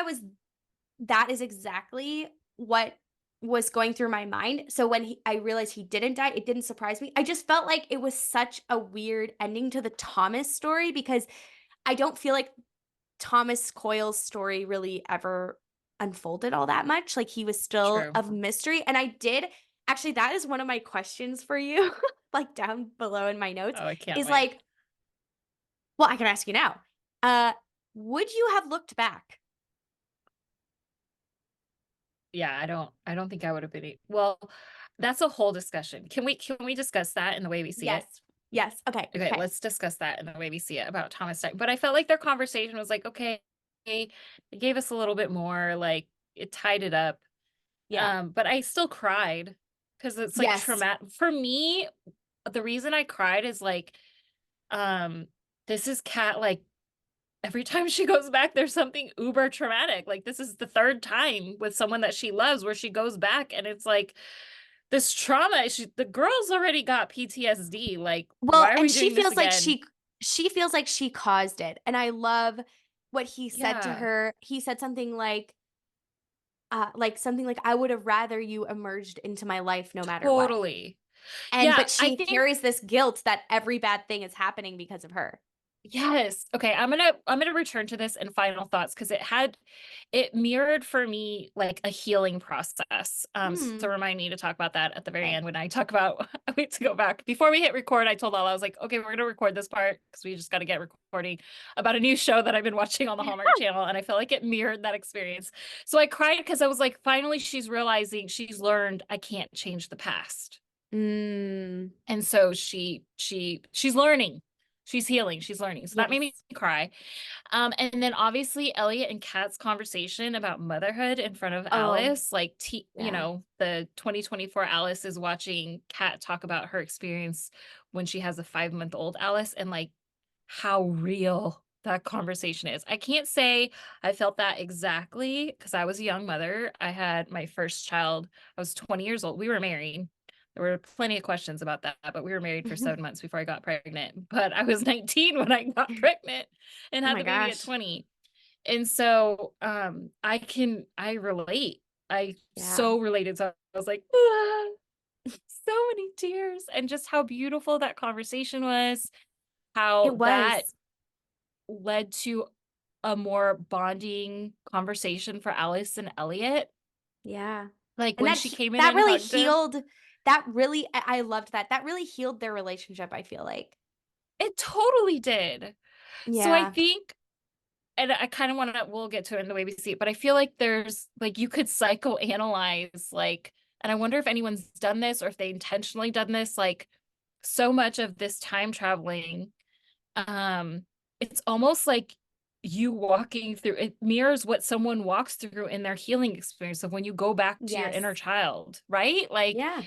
that is exactly what was going through my mind. So when I realized he didn't die, it didn't surprise me. I just felt like it was such a weird ending to the Thomas story, because I don't feel like Thomas Coyle's story really ever unfolded all that much. Like, he was still True. of mystery. And I did actually, that is one of my questions for you, like down below in my notes, Oh, I can't is wait. like, well, I can ask you now. Uh, would you have looked back? Yeah, I don't think I would have been. Well, that's a whole discussion. Can we discuss that in the way we see it? Yes. Yes. Okay. Okay, Okay. let's discuss that in the way we see it about Thomas Stein. But I felt like their conversation was like, okay, it gave us a little bit more, like, it tied it up. Yeah. But I still cried because it's like Yes. traumatic. For me, the reason I cried is like, um, this is Kat, like, every time she goes back, there's something uber traumatic. Like, this is the third time with someone that she loves where she goes back, and it's like this trauma. The girl's already got PTSD. Like, Well, why are and we doing this again? she feels like she caused it. And I love what he said to Yeah. her. He said something like, like something like, "I would have rather you emerged into my life no matter what." Totally. And Yeah, but I she think carries this guilt that every bad thing is happening because of her. yes. Okay, I'm gonna return to this in final thoughts because it mirrored for me like a healing process. So Hmm, remind me to talk about that at the very okay. end when I talk about I wait to go back. Before we hit record, I told Lala, I was like, okay, we're gonna record this part because we just gotta get recording about a new show that I've been watching on the Hallmark channel, and I felt like it mirrored that experience. So I cried because I was like, finally she's realizing she's learned I can't change the past. Mm, And so she's learning. She's healing, she's learning. So that made me yes. cry. And then obviously Elliot and Kat's conversation about motherhood in front of Oh, Alice, like yeah. the 2024 Alice is watching Kat talk about her experience when she has a 5-month-old Alice and like how real that conversation is. I can't say I felt that exactly because I was a young mother. I had my first child. I was 20 years old. We were married. There were plenty of questions about that, but we were married for 7 months before I got pregnant. But I was 19 when I got pregnant and Oh had my the baby at gosh. 20. And so I relate. I Yeah. so related. So I was like, "Ah," so many tears and just how beautiful that conversation was, It how that was. led to a more bonding conversation for Alice and Elliot. Yeah. Like And when that she came in that and really hugged him, healed that really I loved that. That really healed their relationship, I feel like. it totally did. So I Yeah. think, and I kind of want to, we'll get to it in the way we see it, but I feel like there's like you could psychoanalyze, like, and I wonder if anyone's done this or if they intentionally done this, like so much of this time traveling, um, it's almost like you walking through it mirrors what someone walks through in their healing experience of when you go back to your inner Yes. child, right? Like Yeah.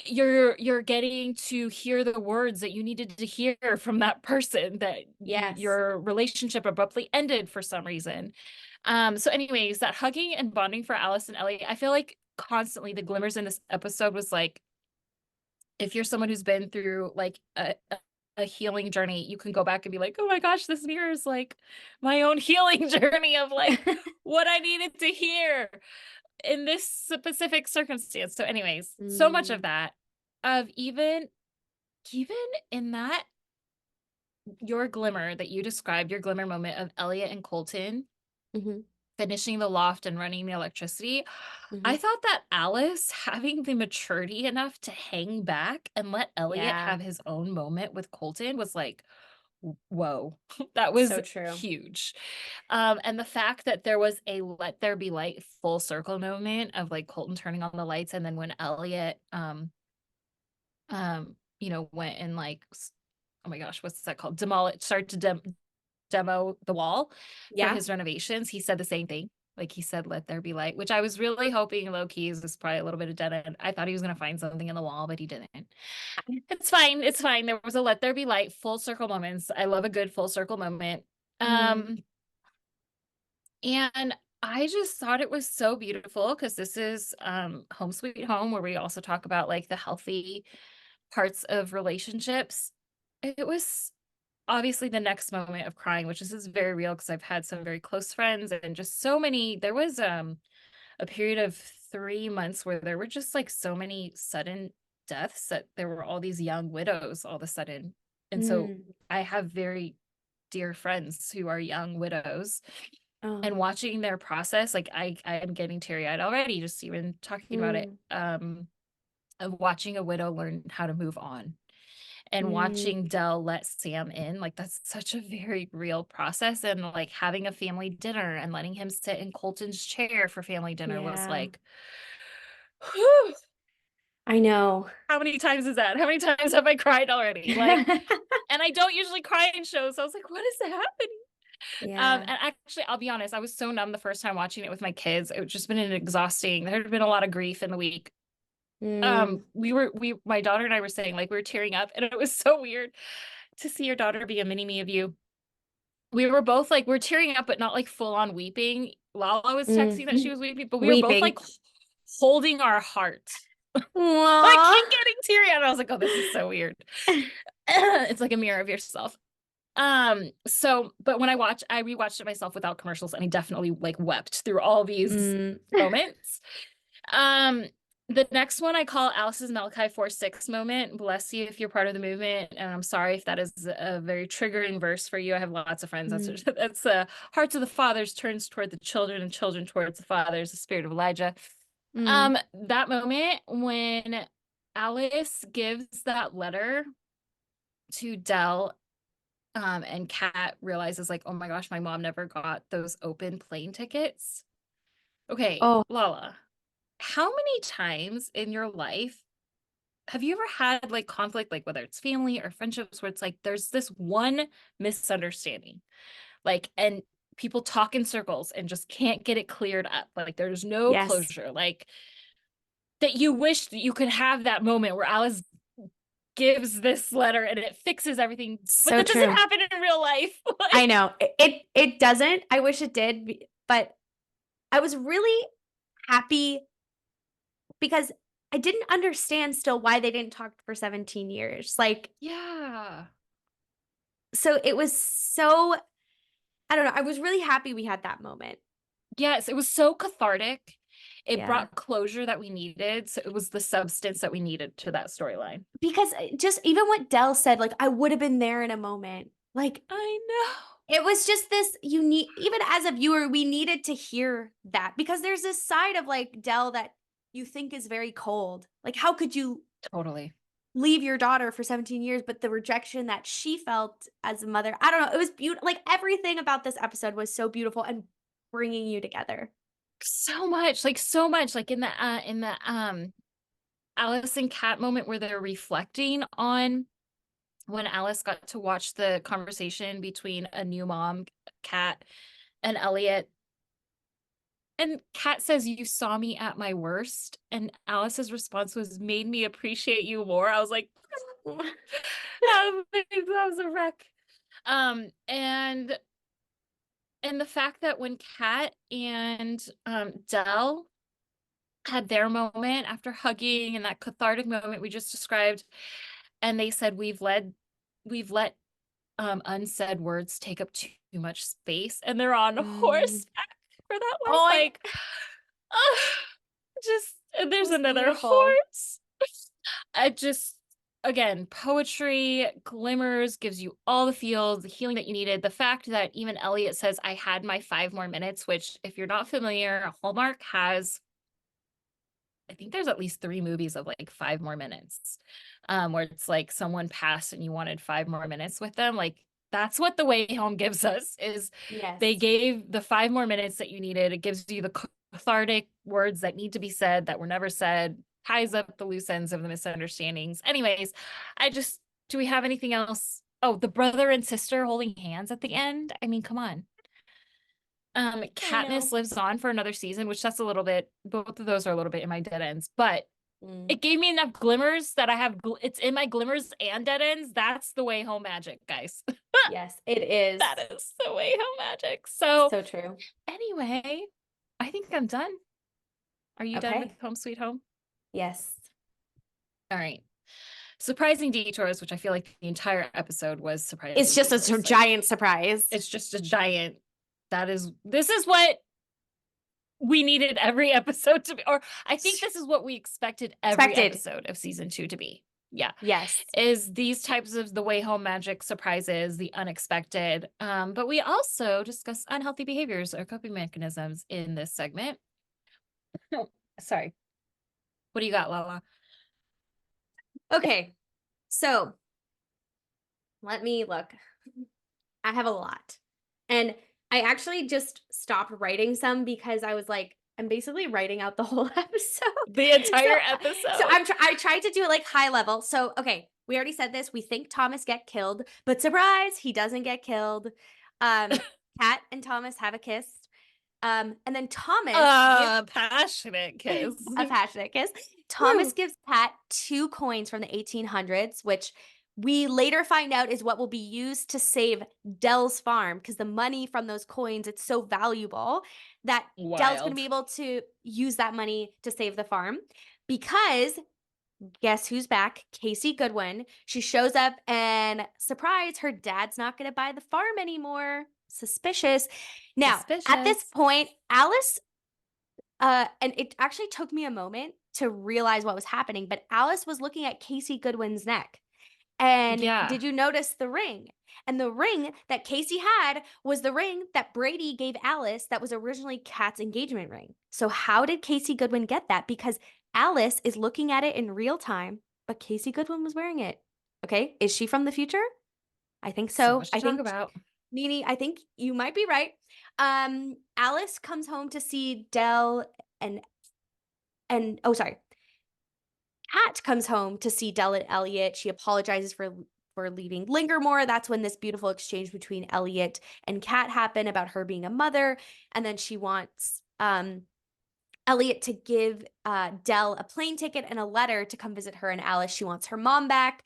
you're getting to hear the words that you needed to hear from that person that Yes. your relationship abruptly ended for some reason. So anyways, that hugging and bonding for Alice and Ellie, I feel like constantly the glimmers in this episode was like if you're someone who's been through like a healing journey, you can go back and be like, oh my gosh, this mirrors like my own healing journey of like what I needed to hear in this specific circumstance. So, anyways, so much of Mm, that, of even in that your glimmer that you described, your glimmer moment of Elliot and Colton mhm, finishing the loft and running the electricity, I mhm. thought that Alice having the maturity enough to hang back and let Elliot Yeah. have his own moment with Colton was like, whoa, that was So true. huge. And the fact that there was a let there be light full circle moment of like Colton turning on the lights, and then when Elliot, went and like, oh my gosh, what's that called? Demolish, started to demo the wall for Yeah. his renovations. He said the same thing. Like he said, let there be light, which I was really hoping low key is probably a little bit of dead end. I thought he was going to find something in the wall, but he didn't. It's fine. It's fine. There was a let there be light, full circle moments. I love a good full circle moment. Mm, Um, and I just thought it was so beautiful because this is Home Sweet Home, where we also talk about like the healthy parts of relationships. It was obviously the next moment of crying, which is very real because I've had some very close friends and just so many. There was a period of 3 months where there were just like so many sudden deaths that there were all these young widows all of a sudden. And so mm. I have very dear friends who are young widows Oh. and watching their process, like I'm getting teary-eyed already, just even talking about it. Mm, Of watching a widow learn how to move on and watching mm. Dell let Sam in, like that's such a very real process. And like having a family dinner and letting him sit in Colton's chair for family dinner was Yeah. like, whew, I know. how many times is that? How many times have I cried already? Like, and I don't usually cry in shows. So I was like, what is happening? Yeah. And actually, I'll be honest, I was so numb the first time watching it with my kids. It just been an exhausting. There had been a lot of grief in the week. Mm, My daughter and I were saying like we were tearing up, and it was so weird to see your daughter be a mini me of you. We were both like we're tearing up, but not like full on weeping. Lala was texting that she mm. was weeping, but we were both Weeping. like holding our heart, like Aw. and getting teary eyed. I was like, oh, this is so weird. It's like a mirror of yourself. But when I rewatched it myself without commercials, and I definitely like wept through all these moments. Um, the next one I call Alice's Malachi 4:6 moment. Bless you if you're part of the movement, and I'm sorry if that is a very triggering verse for you. I have lots of friends. That's hearts of the fathers turns toward the children, and children towards the fathers. The spirit of Elijah. That moment when Alice gives that letter to Dell, and Kat realizes like, oh my gosh, my mom never got those open plane tickets. Okay, Oh, Lala, how many times in your life have you ever had like conflict, like whether it's family or friendships, where it's like there's this one misunderstanding, like, and people talk in circles and just can't get it cleared up, like there's no yes. closure, like that you wish that you could have that moment where Alice gives this letter and it fixes everything, but So that doesn't true. happen in real life. I know. It doesn't. I wish it did, but I was really happy because I didn't understand still why they didn't talk for 17 years. Like, Yeah. so it was so, I don't know. I was really happy we had that moment. Yes, it was so cathartic. It Yeah. brought closure that we needed. So it was the substance that we needed to that storyline. Because just even what Dell said, like, I would have been there in a moment. Like, I know. it was just this unique, even as a viewer, we needed to hear that because there's this side of like Dell that you think is very cold. Like, how could you Totally. leave your daughter for 17 years? But the rejection that she felt as a mother, I don't know. It was beautiful. Like, everything about this episode was so beautiful and bringing you together. So much, like so much, like in the Alice and Kat moment where they're reflecting on when Alice got to watch the conversation between a new mom, Kat, and Elliot. And Kat says, "You saw me at my worst." And Alice's response was, "Made me appreciate you more." I was like, that was a wreck. And the fact that when Kat and Dell had their moment after hugging and that cathartic moment we just described, and they said, we've let unsaid words take up too much space, and they're on Mm. horseback for that one. Oh, Like, oh, just, and it there's was another beautiful. horse. I just, again, poetry, glimmers, gives you all the feels, the healing that you needed. The fact that even Elliot says, I had my 5 more minutes, which, if you're not familiar, Hallmark has, I think there's at least 3 movies of like 5 more minutes, where it's like someone passed and you wanted 5 more minutes with them. Like, that's what The Way Home gives us, is Yes. they gave the 5 more minutes that you needed. It gives you the cathartic words that need to be said that were never said, ties up the loose ends of the misunderstandings. Anyways, do we have anything else? Oh, the brother and sister holding hands at the end. I mean, come on. I know. Katniss lives on for another season, which that's a little bit, both of those are a little bit in my dead ends, but Mm. it gave me enough glimmers that I have, it's in my glimmers and dead ends. That's the way home magic, guys. Yes, it is. That is the way home magic. So So true. anyway, I think I'm done. Are you done with Okay. Home Sweet Home? Yes. All right. Surprising Detours, which I feel like the entire episode was surprising. It's just detours. a giant surprise. It's just a giant, this is what we needed every episode to be, or I think this is what we expected every episode of season 2 to be. Yeah. Yes. Is these types of the way home magic surprises, the unexpected. But we also discuss unhealthy behaviors or coping mechanisms in this segment. Sorry. What do you got, Lala? Okay. So let me look. I have a lot. And I actually just stopped writing some because I was like, I'm basically writing out the whole episode. The entire So episode. I tried to do it like high level. So, okay, we already said this. We think Thomas get killed, but surprise, he doesn't get killed. Kat and Thomas have a kiss. And then Thomas Passionate kiss. a passionate kiss. Thomas gives Kat 2 coins from the 1800s, which we later find out is what will be used to save Dell's farm, because the money from those coins, it's so valuable that Dell's going to be able to use that money to save the farm, because Guess who's back? Casey Goodwin. She shows up and surprise, her dad's not going to buy the farm anymore. Suspicious. Now, at this Suspicious. point, Alice, and it actually took me a moment to realize what was happening, but Alice was looking at Casey Goodwin's neck. And Yeah. did you notice the ring? And the ring that Casey had was the ring that Brady gave Alice that was originally Kat's engagement ring. So how did Casey Goodwin get that? Because Alice is looking at it in real time, but Casey Goodwin was wearing it. Okay, is she from the future? I think So so. much to I talk think about. Nini, I think you might be right. Alice comes home to see Dell and oh sorry, Kat comes home to see Dell and Elliot. She apologizes for leaving Lingermore. That's when this beautiful exchange between Elliot and Kat happen about her being a mother, and then she wants Elliot to give Dell a plane ticket and a letter to come visit her and Alice. She wants her mom back,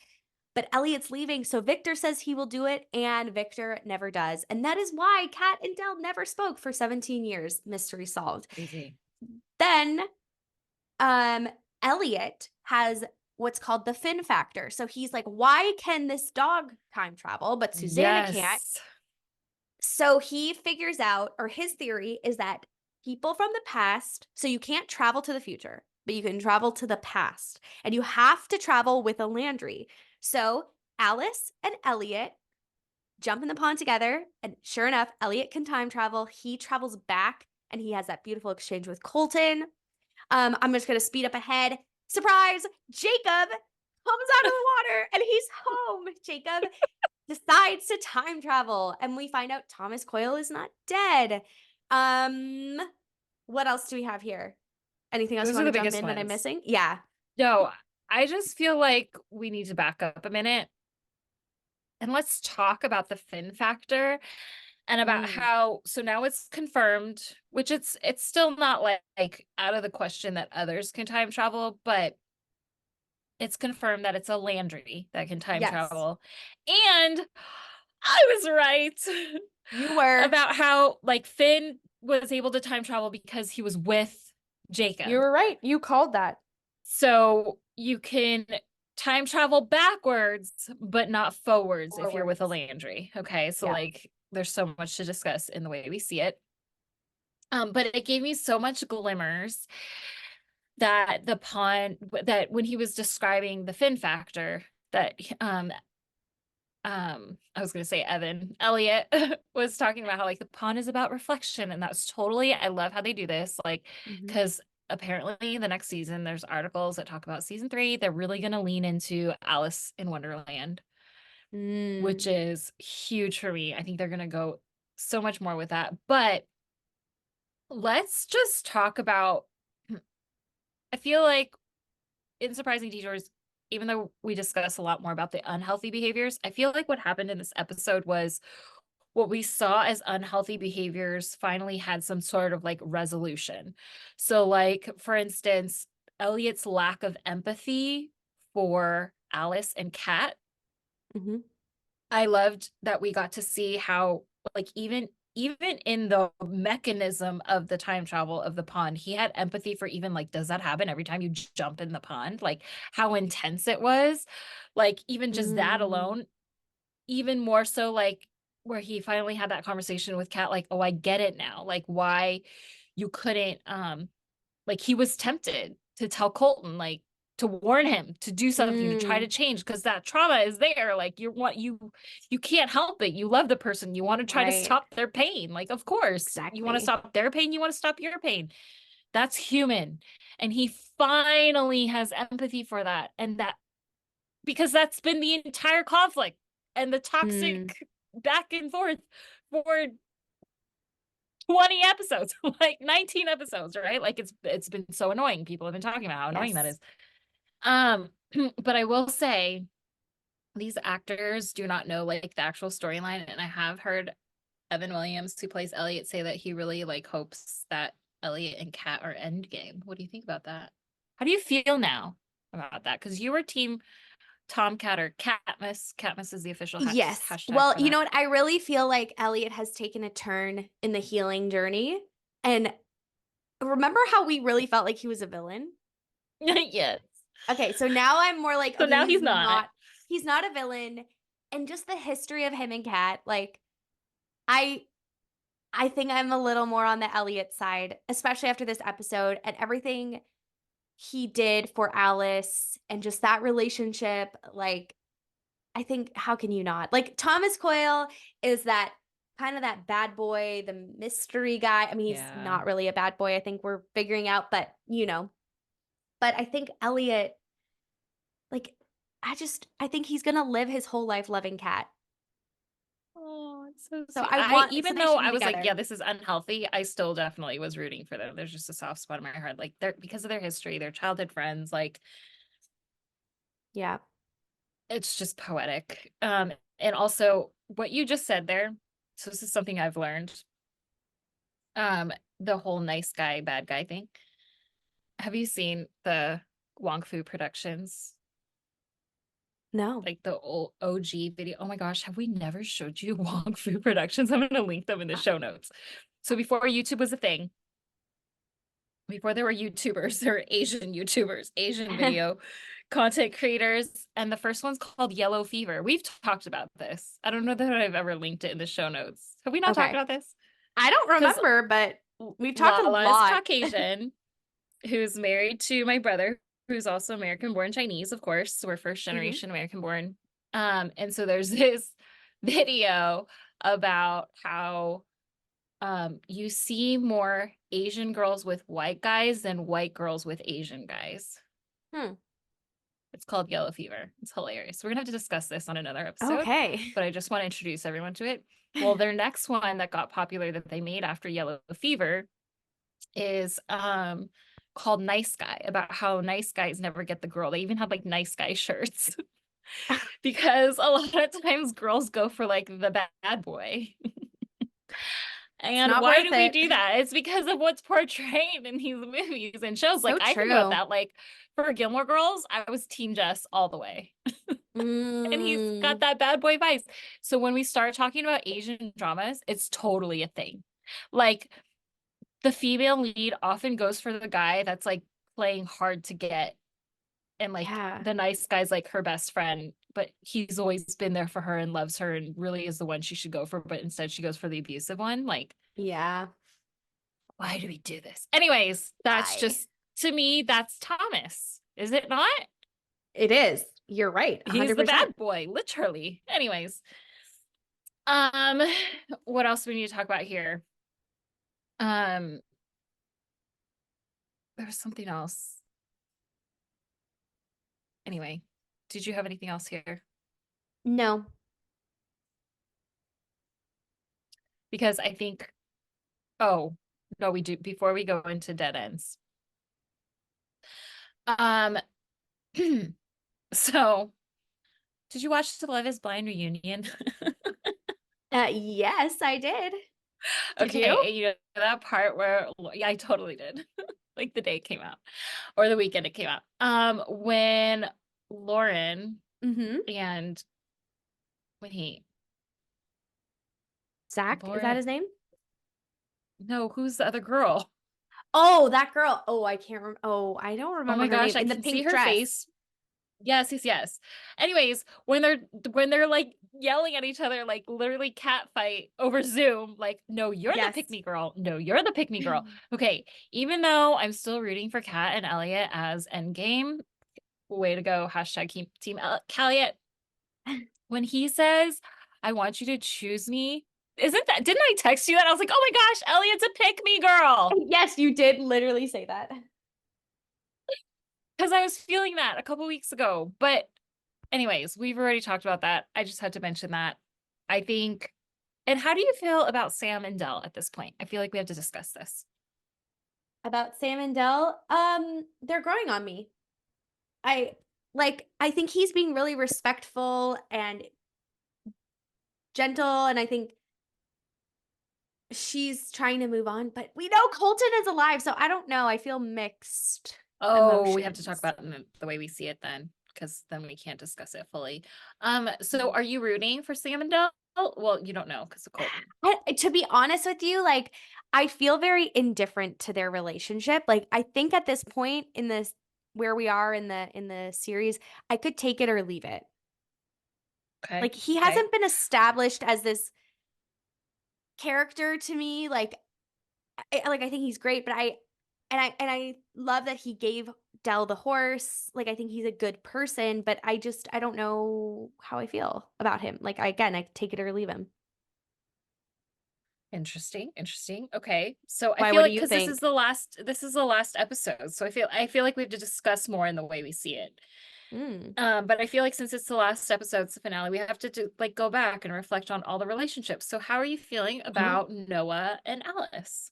but Elliot's leaving, so Victor says he will do it, and Victor never does, and that is why Kat and Dell never spoke for 17 years. Mystery solved. Crazy. Then um Elliot has what's called the Finn factor. So he's like, why can this dog time travel, but Susanna can't? Yes. So he figures out, or his theory is that people from the past, so you can't travel to the future, but you can travel to the past, and you have to travel with a Landry. So Alice and Elliot jump in the pond together, and sure enough, Elliot can time travel. He travels back, and he has that beautiful exchange with Colton. I'm just going to speed up ahead. Surprise! Jacob comes out of the water and he's home. Jacob decides to time travel, and we find out Thomas Coyle is not dead. What else do we have here? Anything else you Those are want the to jump biggest in that I'm ones. missing? Yeah. No, I just feel like we need to back up a minute and let's talk about the Finn factor and about Mm. how so now it's confirmed, which it's still not like out of the question that others can time travel, but it's confirmed that it's a Landry that can time Yes, travel. And I was right you were. about how like Finn was able to time travel because he was with You Jacob. were right. You called that. So you can time travel backwards, but not forwards if you're with a Forwards. Landry. Okay. So Yeah. like there's so much to discuss in the way we see it. But it gave me so much glimmers that the pawn that when he was describing the Finn factor that I was gonna say Evan Elliot was talking about how like the pawn is about reflection, and that's totally I love how they do this, like Mhm. because apparently the next season there's articles that talk about season 3. They're really gonna lean into Alice in Wonderland, which Mm. is huge for me. I think they're gonna go so much more with that. But let's just talk about I feel like in Surprising Detours, even though we discuss a lot more about the unhealthy behaviors, I feel like what happened in this episode was what we saw as unhealthy behaviors finally had some sort of like resolution. So, like, for instance, Elliot's lack of empathy for Alice and Kat. Mhm. I loved that we got to see how, like, even in the mechanism of the time travel of the pond, he had empathy for even like, does that happen every time you jump in the pond? Like how intense it was. Like, even just that Mm. alone, even more so like where he finally had that conversation with Kat, like, oh, I get it now. Like why you couldn't like he was tempted to tell Colton, like to warn him to do something to try to Mm. change because that trauma is there. Like you can't help it. You love the person. You want to try to Right. stop their pain. Like, of course, you want to Exactly. stop their pain, you want to stop your pain. That's human. And he finally has empathy for that. And that because that's been the entire conflict and the Mm. toxic back and forth for 20 episodes, like 19 episodes, right? Like it's been so annoying. People have been talking about how annoying that Yes. is. But I will say these actors do not know like the actual storyline, and I have heard Evan Williams, who plays Elliot, say that he really like hopes that Elliot and Kat are endgame. What do you think about that? How do you feel now about that? Because you were team Tomcat or Catmus. Catmus is the official Yes. hashtag Well, for you know that. what? I really feel like Elliot has taken a turn in the healing journey. And remember how we really felt like he was a villain? Yes. Okay, so now I'm more like, So okay, now he's not a villain. And just the history of him and Kat, like I I think I'm a little more on the Elliot side, especially after this episode and everything he did for Alice and just that relationship. Like, I think, how can you not? Like, Thomas Coyle is that kind of that bad boy, the mystery guy. I mean, he's Yeah. not really a bad boy. I think we're figuring out, but but I think Elliot, like, I think he's gonna live his whole life loving Kat. Oh, it's so So sweet. so Even they though should be I was like, together. yeah, this is unhealthy, I still definitely was rooting for them. There's just a soft spot in my heart. Like they're because of their history, their childhood friends, like Yeah. it's just poetic. And also what you just said there, so this is something I've learned. The whole nice guy, bad guy thing. Have you seen the Wong Fu Productions? No. Like the old OG video. Oh my gosh, have we never showed you Wong Fu Productions? I'm gonna link them in the show notes. So before YouTube was a thing, before there were YouTubers, there were Asian YouTubers, Asian video content creators, and the first one's called Yellow Fever. We've talked about this. I don't know that I've ever linked it in the show notes. Have we not talked Okay. about this? I don't Because remember, but we've talked a Lala is lot. Caucasian, who's married to my brother, who's also American-born Chinese, of course. So we're first Mhm. generation American-born. And so there's this video about how you see more Asian girls with white guys than white girls with Asian guys. Hmm. It's called Yellow Fever. It's hilarious. We're gonna have to discuss this on another episode, Okay. but I just want to introduce everyone to it. Well, their next one that got popular that they made after Yellow Fever is called Nice Guy, about how nice guys never get the girl. They even have like nice guy shirts because a lot of times girls go for like the bad boy. It's And not why worth do we it. do that? It's because of what's portrayed in these movies and shows. So Like I think about true. that. Like for Gilmore Girls, I was Team Jess all the way. And he's got Mm, that bad boy vice. So when we start talking about Asian dramas, it's totally a thing. Like the female lead often goes for the guy that's like playing hard to get, and like yeah. the nice guy's like her best friend, but he's always been there for her and loves her and really is the one she should go for, but instead she goes for the abusive one. Like, Yeah. why do we do this? Anyways, that's Why? just to me, that's Thomas, is it not? It is. You're right. He's the 100%. bad boy, literally. Anyways, um, what else do we need to talk about here? Um, there was something else. Anyway, did you have anything else here? No. Because I think, oh, no, we do, before we go into dead ends. Um, so did you watch the Love is Blind reunion? Yes, I did. Did you? Okay, you know that part where, yeah, I totally did. Like the day it came out or the weekend it came out. When Lauren Mm-hmm. and when he Zach, is that Lauren, his name? no, who's the other girl? Oh, that girl. Oh, I can't remember. Oh, I don't Oh remember my her gosh, name. I In the can see pink her dress. face. Yes, yes, yes. Anyways, when they're like yelling at each other, like literally cat fight over Zoom, like, no, you're the Yes. pick me girl. No, you're the pick me girl. Okay, even though I'm still rooting for Kat and Elliot as Endgame, way to go, hashtag team Elliot. When he says, I want you to choose me, didn't I text you that? I was like, oh my gosh, Elliot's a pick me girl. Yes, you did literally say that. Because I was feeling that a couple weeks ago. But anyways, we've already talked about that. I just had to mention that. I think, and how do you feel about Sam and Dell at this point? I feel like we have to discuss this. About Sam and Dell, they're growing on me. I think he's being really respectful and gentle, and I think she's trying to move on, but we know Colton is alive, so I don't know. I feel mixed Oh, we have to talk emotions. about it in the way we see it then, because then we can't discuss it fully. So Mhm. are you rooting for Sam and Dell? Well, you don't know because of Colton. To be honest with you, like, I feel very indifferent to their relationship. Like, I think at this point in this where we are in the series, I could take it or leave it. Okay. Like he Okay. hasn't been established as this character to me. Like I think he's great, but I love that he gave Dell the horse. Like I think he's a good person, but I don't know how I feel about him. Like I take it or leave him. Interesting. Interesting. Okay. So I Why? feel What do like you because think? this is the last episode. So I feel like we have to discuss more in the way we see it. Mm. But I feel like since it's the last episode, it's the finale, we have to like go back and reflect on all the relationships. So how are you feeling about Noah and Alice?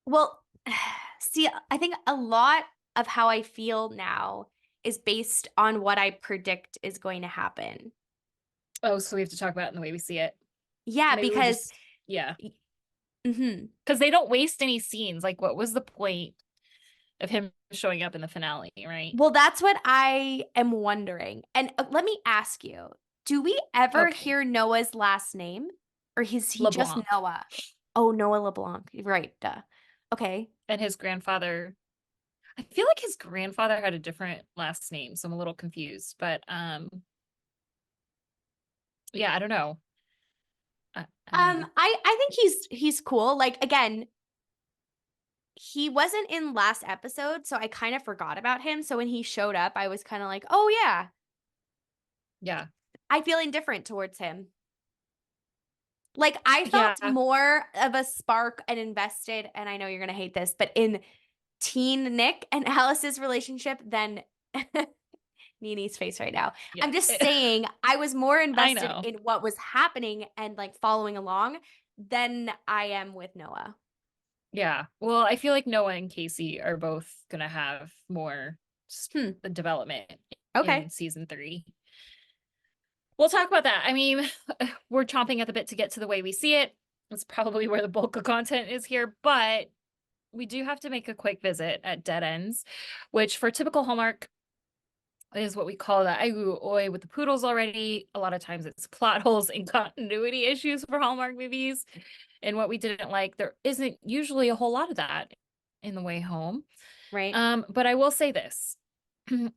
Well, see, I think a lot of how I feel now is based on what I predict is going to happen. Oh, so we have to talk about it in the way we see it. Yeah, Maybe we because just yeah. mhm. Because they don't waste any scenes. Like, what was the point of him showing up in the finale, right? Well, that's what I am wondering. And let me ask you, do we ever Okay. hear Noah's last name? Or is he just LeBlanc Noah? Oh, Noah LeBlanc. Right, duh. Okay. and his grandfather. I feel like his grandfather had a different last name, so I'm a little confused. But yeah, I don't know. I don't know. I think he's cool. Like again, he wasn't in last episode, so I kind of forgot about him. So when he showed up, I was kind of like, "Oh yeah." Yeah. I feel indifferent towards him. Like I felt Yeah. more of a spark and invested, and I know you're going to hate this, but in teen Nick and Alice's relationship than Nini's face right now. Yeah. I'm just saying I was more I invested know. in what was happening and like following along than I am with Noah. Yeah. Well, I feel like Noah and Casey are both gonna have more Hmm. development Okay. in season 3. We'll talk about that. I mean, we're chomping at the bit to get to the way we see it. That's probably where the bulk of content is here, but we do have to make a quick visit at Dead Ends, which for typical Hallmark is what we call the aigu oi with the poodles already. A lot of times it's plot holes and continuity issues for Hallmark movies. And what we didn't like, there isn't usually a whole lot of that in the way home. Right. But I will say this.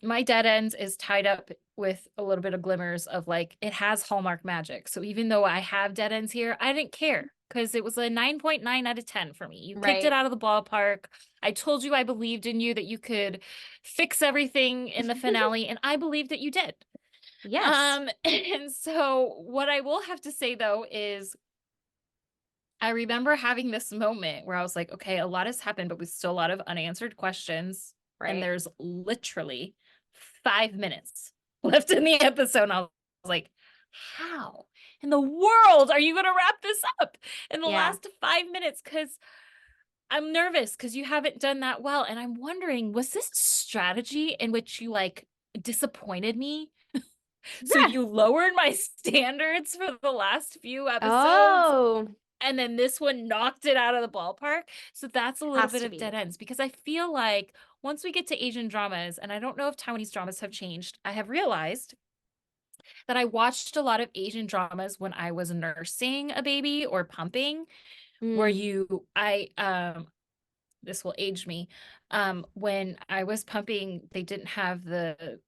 My Dead Ends is tied up with a little bit of glimmers of like it has Hallmark magic. So even though I have Dead Ends here, I didn't care because it was a 9.9 out of 10 for me. You picked it Right. out of the ballpark. I told you I believed in you that you could fix everything in the finale, and I believe that you did. Yes. And so what I will have to say though is I remember having this moment where I was like, okay, a lot has happened, but with still a lot of unanswered questions. And Right. there's literally 5 minutes left in the episode. And I was like, how in the world are you going to wrap this up in the Yeah. last 5 minutes? Because I'm nervous because you haven't done that well. And I'm wondering, was this strategy in which you like disappointed me? So you lowered my standards for the last few episodes Oh, and then this one knocked it out of the ballpark. So that's a little has bit to of dead be. ends because I feel like once we get to Asian dramas, and I don't know if Taiwanese dramas have changed, I have realized that I watched a lot of Asian dramas when I was nursing a baby or pumping, where Mm, this will age me. When I was pumping, they didn't have the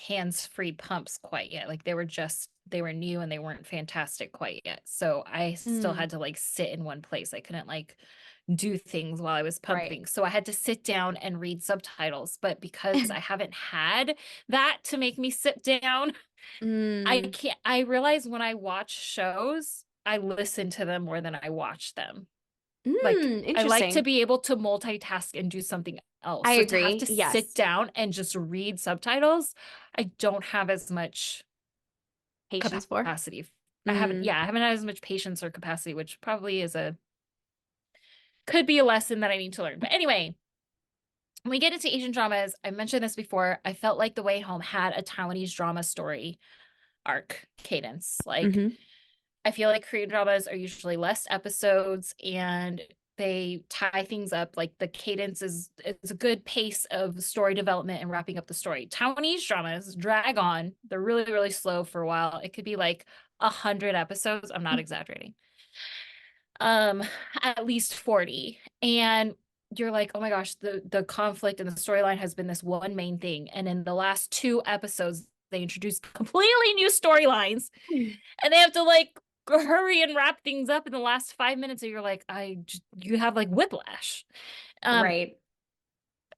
hands-free pumps quite yet. Like they were new and they weren't fantastic quite yet. So I still mm, had to like sit in one place. I couldn't like do things while I was right. pumping. So I had to sit down and read subtitles. But because I haven't had that to make me sit down, Mm, I realize when I watch shows, I listen to them more than I watch them. Like I like to interesting. be able to multitask and do something else. I So to have agree. to sit Yes. down and just read subtitles, I don't have as much Patience for. capacity. Mm, I haven't had as much patience or capacity, which probably could be a lesson that I need to learn. But anyway, when we get into Asian dramas, I mentioned this before, I felt like The Way Home had a Taiwanese drama story arc cadence. Like hmm I feel like Korean dramas are usually less episodes and they tie things up. Like the cadence is a good pace of story development and wrapping up the story. Taiwanese dramas drag on. They're really, really slow for a while. It could be like 100 episodes. I'm not exaggerating. Um, at least 40. And you're like, oh my gosh, the conflict and the storyline has been this one main thing. And in the last 2 episodes, they introduced completely new storylines and they have to like hurry and wrap things up in the last 5 minutes. And you're like, you have like whiplash. Right.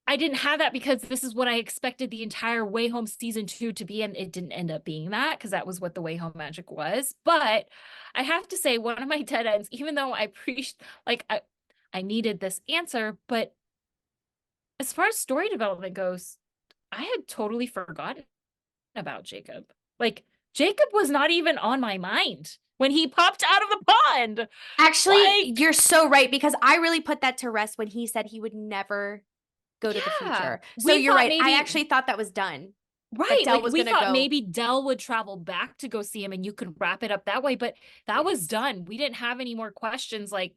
I didn't have that because this is what I expected the entire Way Home season 2 to be, and it didn't end up being that because that was what the Way Home magic was. But I have to say, one of my dead ends, even though I appreciate, like, I needed this answer, but as far as story development goes, I had totally forgotten about Jacob. Like, Jacob was not even on my mind when he popped out of the pond. Actually, you're so right, because I really put that to rest when he said he would never go to the future. So we you're thought right. maybe, I actually thought that was done. That right, Del like was we gonna thought go. maybe Del would travel back to go see him and you could wrap it up that way, but that was done. We didn't have any more questions. Like,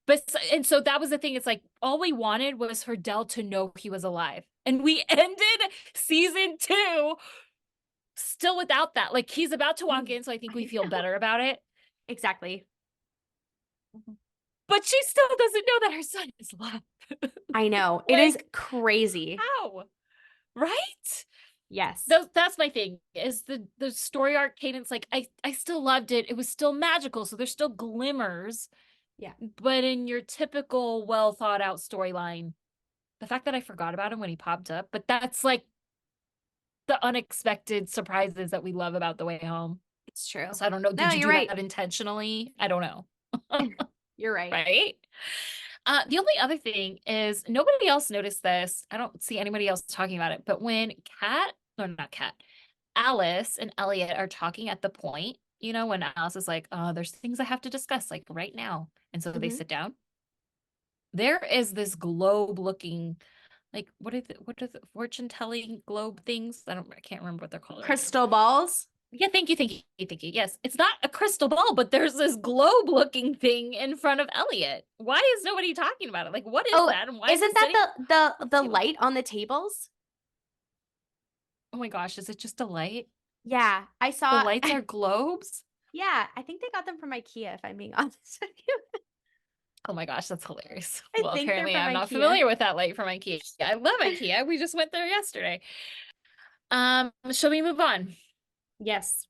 but and so that was the thing. It's like all we wanted was for Del to know he was alive, and we ended season 2 still without that. Like, he's about to walk in, so I think we feel better about it. Exactly. But she still doesn't know that her son is alive. I know. Like, it is crazy. How? Right? Yes. That's my thing, is the story arc cadence. Like, I still loved it. It was still magical, so there's still glimmers. Yeah. But in your typical well thought out storyline, the fact that I forgot about him when he popped up, but that's like the unexpected surprises that we love about The Way Home. It's true. So I don't know. No, Did you you're do right. that intentionally? I don't know. You're right. Right? The only other thing is nobody else noticed this. I don't see anybody else talking about it. But when Alice and Elliot are talking at the point, when Alice is like, oh, there's things I have to discuss, like right now. And so they sit down. There is this globe looking, like, what are the fortune telling globe things? I can't remember what they're called. Crystal balls. Yeah, thank you. Yes, it's not a crystal ball, but there's this globe-looking thing in front of Elliot. Why is nobody talking about it? Like, what is that? And why isn't that the light on the tables? Oh my gosh, is it just a light? Yeah, I saw. The lights are globes? Yeah, I think they got them from IKEA, if I'm being honest with you. Oh my gosh, that's hilarious. I Well, think they're apparently from I'm not IKEA. familiar with that light from IKEA. I love IKEA. We just went there yesterday. Shall we move on? Yes.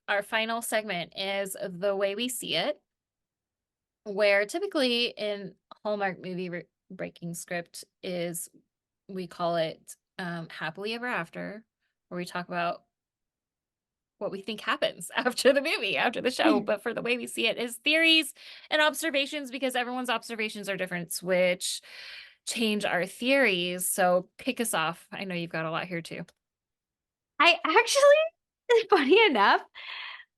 Our final segment is The Way We See It, where typically in Hallmark movie breaking script is, we call it Happily Ever After, where we talk about what we think happens after the movie, after the show. But for The Way We See It is theories and observations, because everyone's observations are different, which change our theories. So kick us off. I know you've got a lot here too. I actually, funny enough,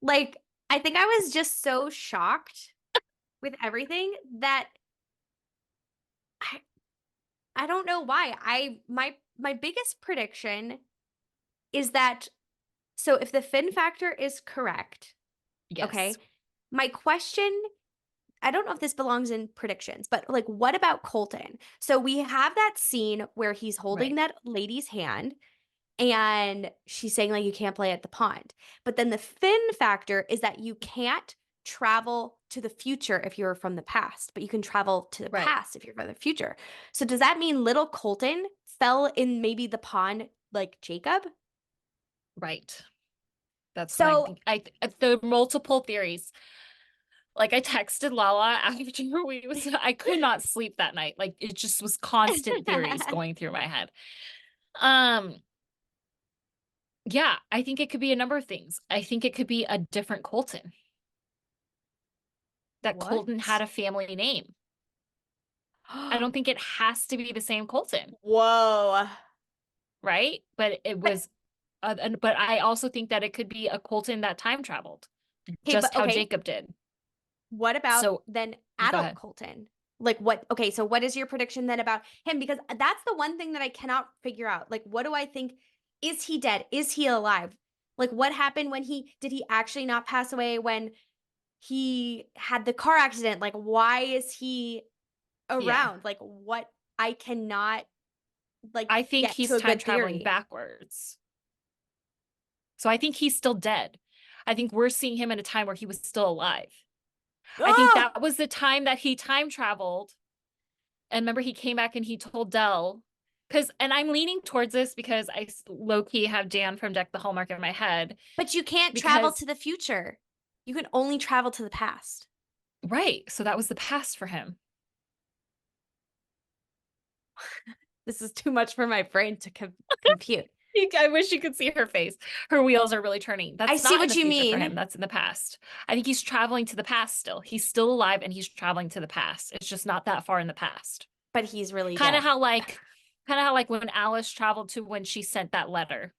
like, I think I was just so shocked with everything that I don't know why. My biggest prediction is that, so if the Finn factor is correct, Yes. okay, my question, I don't know if this belongs in predictions, but like, what about Colton? So we have that scene where he's holding that lady's hand and she's saying, like, you can't play at the pond. But then the Finn factor is that you can't travel to the future if you're from the past, but you can travel to the past if you're from the future. So does that mean little Colton fell in maybe the pond like Jacob? Right. That's so the multiple theories. Like, I texted Lala after I could not sleep that night. Like, it just was constant theories going through my head. Yeah, I think it could be a number of things. I think it could be a different Colton. That Colton had a family name. I don't think it has to be the same Colton. Whoa. Right? But it was, but I also think that it could be a Colton that time traveled, just how Jacob did. What about then adult Colton? Like, what? Okay, so what is your prediction then about him? Because that's the one thing that I cannot figure out. Like, what do I think? Is he dead? Is he alive? Like, what happened when did he actually not pass away when he had the car accident? Like, why is he around? Yeah. Like, what? I cannot, like, I think he's time traveling backwards. So I think he's still dead. I think we're seeing him in a time where he was still alive. I think that was the time that he time traveled And remember, he came back and he told Dell, and I'm leaning towards this because I low key have Dan from Deck the Hallmark in my head. But you can't travel to the future. You can only travel to the past. Right. So that was the past for him. This is too much for my brain to compute. I wish you could see her face. Her wheels are really turning. That's I see not in what the you future for mean. him. That's in the past. I think he's traveling to the past still. He's still alive and he's traveling to the past. It's just not that far in the past. But he's really Kind dead. of how like when Alice traveled to when she sent that letter.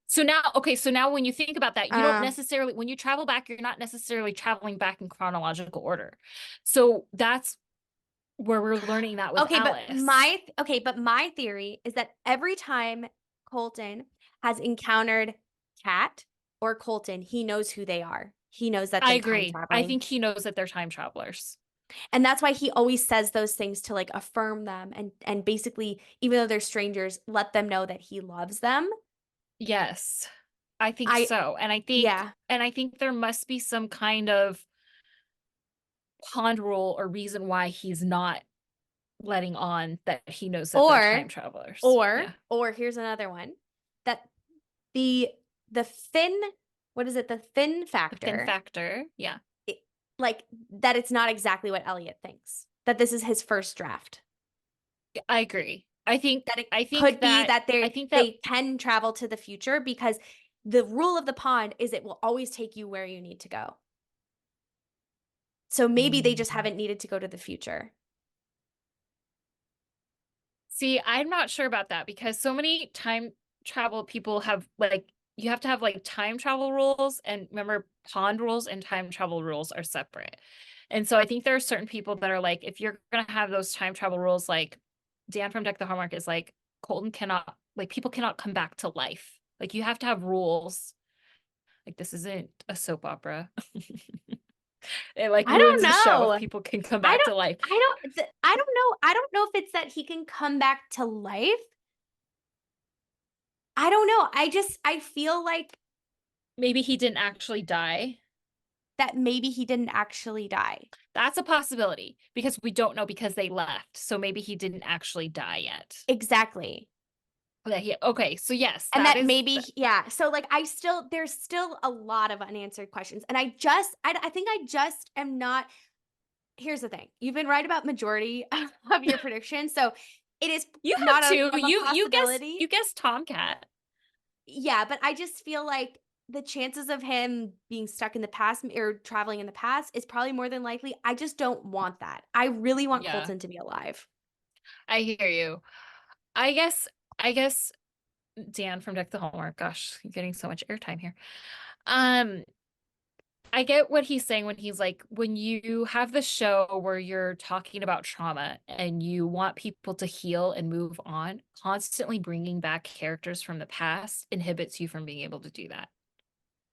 So now when you think about that, you don't necessarily, when you travel back, you're not necessarily traveling back in chronological order. So that's where we're learning that with Alice. But my theory is that every time Colton has encountered Kat or Colton, he knows who they are. He knows that I they're agree. time I traveling. think he knows that they're time travelers. And that's why he always says those things to like affirm them and basically, even though they're strangers, let them know that he loves them. Yes. I think so. And yeah. I think there must be some kind of pond rule or reason why he's not letting on that he knows that they're time travelers. Or here's another one. That the Finn, what is it? The Finn factor. The Finn factor. Yeah. Like that it's not exactly what Elliot thinks. That this is his first draft. I agree. I think that they can travel to the future because the rule of the pond is it will always take you where you need to go. So maybe they just haven't needed to go to the future. See, I'm not sure about that because so many time travel people have like, you have to have like time travel rules, and remember, pond rules and time travel rules are separate. And so I think there are certain people that are like, if you're going to have those time travel rules, like Dan from Deck the Hallmark is like, Colton cannot, like, people cannot come back to life. Like, you have to have rules. Like, this isn't a soap opera. It like ruins the show if people can come back to life. I don't know. I don't know if it's that he can come back to life. I don't know. I feel like maybe he didn't actually die. That maybe he didn't actually die. That's a possibility because we don't know because they left. So maybe he didn't actually die yet. Exactly. Okay, so yes. And that maybe, yeah. So like there's still a lot of unanswered questions. And I think I just am not, here's the thing. You've been right about majority of your predictions. So it is you not have to. a possibility. You guessed Tomcat. Yeah, but I just feel like the chances of him being stuck in the past or traveling in the past is probably more than likely. I just don't want that. I really want Colton to be alive. I hear you. I guess Dan from Deck the Hallmark. Gosh, you're getting so much airtime here. I get what he's saying when he's like, when you have the show where you're talking about trauma and you want people to heal and move on, constantly bringing back characters from the past inhibits you from being able to do that.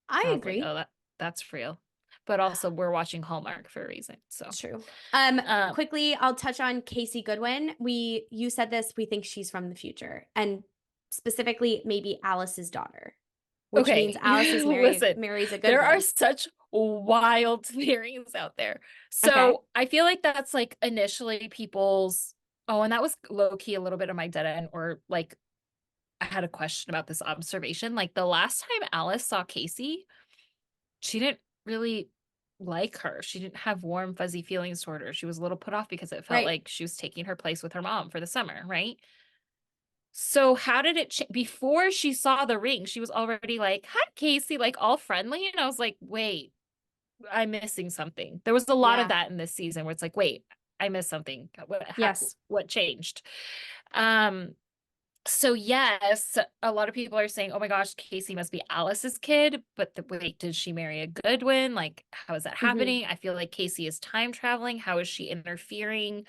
I agree. Like, oh, that's real. But also, we're watching Hallmark for a reason. So true. Quickly, I'll touch on Casey Goodwin. You said this. We think she's from the future, and specifically, maybe Alice's daughter, which means Alice is marries a Goodwin. There are such wild theories out there. So I feel like that's like initially people's. Oh, and that was low key a little bit of my dead end, or like I had a question about this observation. Like the last time Alice saw Casey, she didn't really like her. She didn't have warm, fuzzy feelings toward her. She was a little put off because it felt like she was taking her place with her mom for the summer, right? So how did it before she saw the ring, she was already like, hi, Casey, like all friendly. And I was like, wait, I'm missing something. There was a lot of that in this season where it's like, wait, I missed something. What changed? So yes, a lot of people are saying, oh my gosh, Casey must be Alice's kid. But wait, did she marry a Goodwin? Like, how is that happening? I feel like Casey is time traveling. How is she interfering?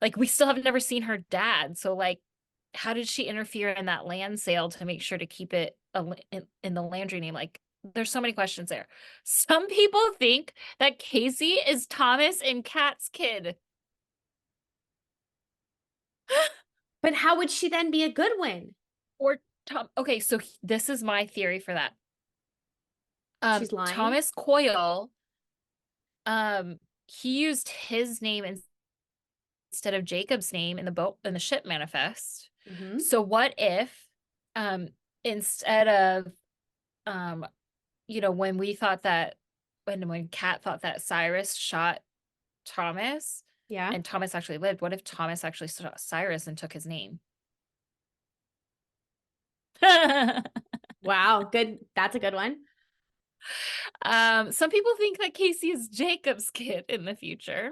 Like, we still have never seen her dad. So like, how did she interfere in that land sale to make sure to keep it in the Landry name? Like, there's so many questions there. Some people think that Casey is Thomas and Kat's kid. But how would she then be a Goodwin? Or Tom. Okay, so this is my theory for that. She's lying. Thomas Coyle, he used his name instead of Jacob's name in the ship manifest. Mm-hmm. So what if instead of when we thought that when Kat thought that Cyrus shot Thomas, Yeah. and Thomas actually lived, what if Thomas actually shot Cyrus and took his name? Wow, good. That's a good one. Some people think that Casey is Jacob's kid in the future,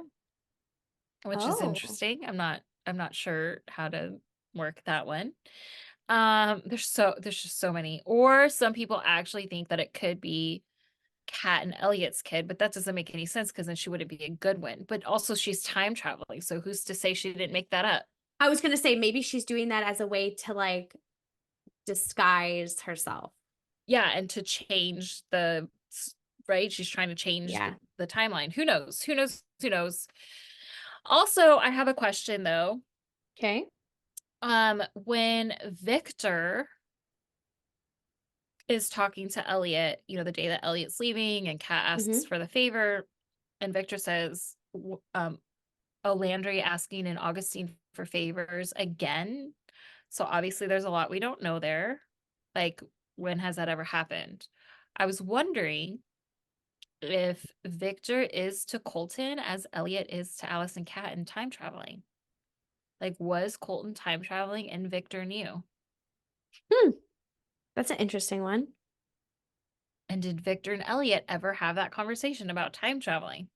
which is Oh. interesting. I'm not sure how to work that one. There's just so many. Or some people actually think that it could be Kat and Elliot's kid, but that doesn't make any sense because then she wouldn't be a good one. But also she's time traveling, so who's to say she didn't make that up? I was gonna say maybe she's doing that as a way to like disguise herself. Yeah, and to change right? She's trying to change Yeah. the timeline. Who knows? Who knows? Who knows? Also, I have a question though. Okay. When Victor is talking to Elliot, the day that Elliot's leaving and Kat asks Mm-hmm. for the favor, and Victor says, oh, Landry asking and Augustine for favors again. So obviously there's a lot we don't know there. Like, when has that ever happened? I was wondering if Victor is to Colton as Elliot is to Alice and Kat in time traveling. Like, was Colton time traveling and Victor knew? That's an interesting one. And did Victor and Elliot ever have that conversation about time traveling?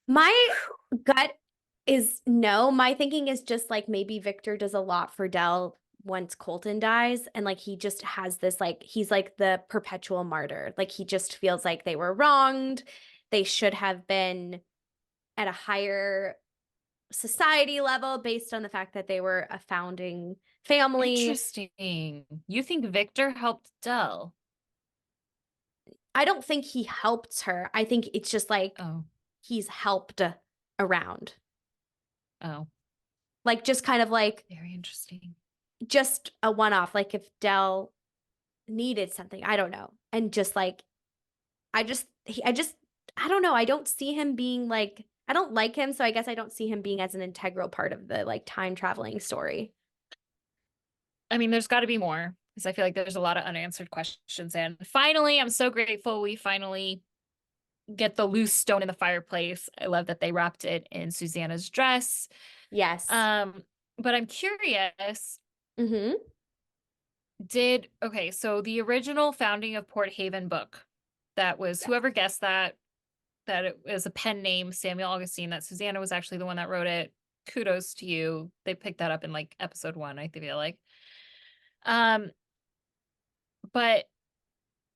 My gut is no. My thinking is just like maybe Victor does a lot for Dell once Colton dies. And like he just has this, like, he's like the perpetual martyr. Like he just feels like they were wronged. They should have been at a higher society level based on the fact that they were a founding family. Interesting. You think Victor helped Dell? I don't think he helped her. I think it's just like Oh, he's helped around. oh, Like just kind of like very interesting. just a one-off. Like if Dell needed something, I don't know. And just like I don't know. I don't see him being like I don't like him, so I guess I don't see him being as an integral part of the like time traveling story. I mean, there's got to be more because I feel like there's a lot of unanswered questions. And finally, I'm so grateful we finally get the loose stone in the fireplace. I love that they wrapped it in Susanna's dress. Yes. But I'm curious, Mm-hmm. so the original founding of Port Haven book, that was whoever guessed that it was a pen name, Samuel Augustine, that Susanna was actually the one that wrote it. Kudos to you. They picked that up in like episode 1, I feel like. But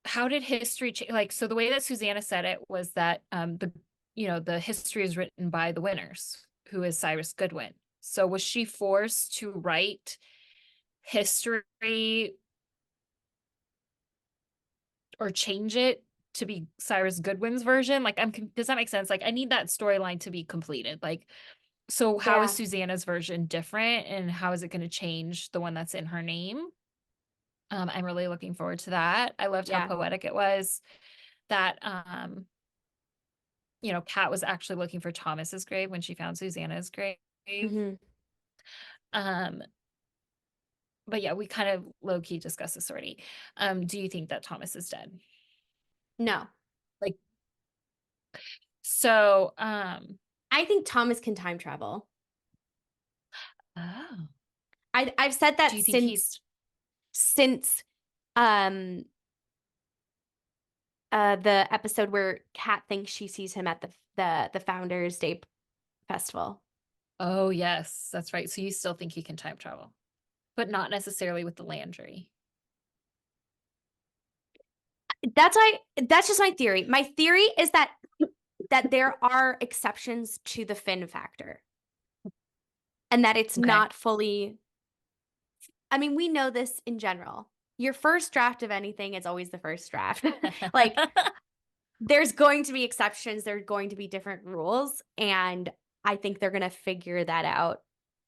how did history like, so the way that Susanna said it was that the history is written by the winners, who is Cyrus Goodwin. So was she forced to write history or change it to be Cyrus Goodwin's version? Like, does that make sense? Like, I need that storyline to be completed. Like, so how is Susanna's version different, and how is it going to change the one that's in her name? I'm really looking forward to that. I loved how poetic it was that Kat was actually looking for Thomas's grave when she found Susanna's grave. Mm-hmm. But yeah, we kind of low-key discussed this already. Do you think that Thomas is dead? No. Like, so I think Thomas can time travel. oh. I've said that Do you think since the episode where Kat thinks she sees him at the Founders Day festival. Oh, yes, that's right. So you still think he can time travel, but not necessarily with the Landry. That's just my theory. My theory is that there are exceptions to the Finn factor. And that it's not fully I mean, we know this in general. Your first draft of anything is always the first draft. Like there's going to be exceptions, there's going to be different rules, and I think they're going to figure that out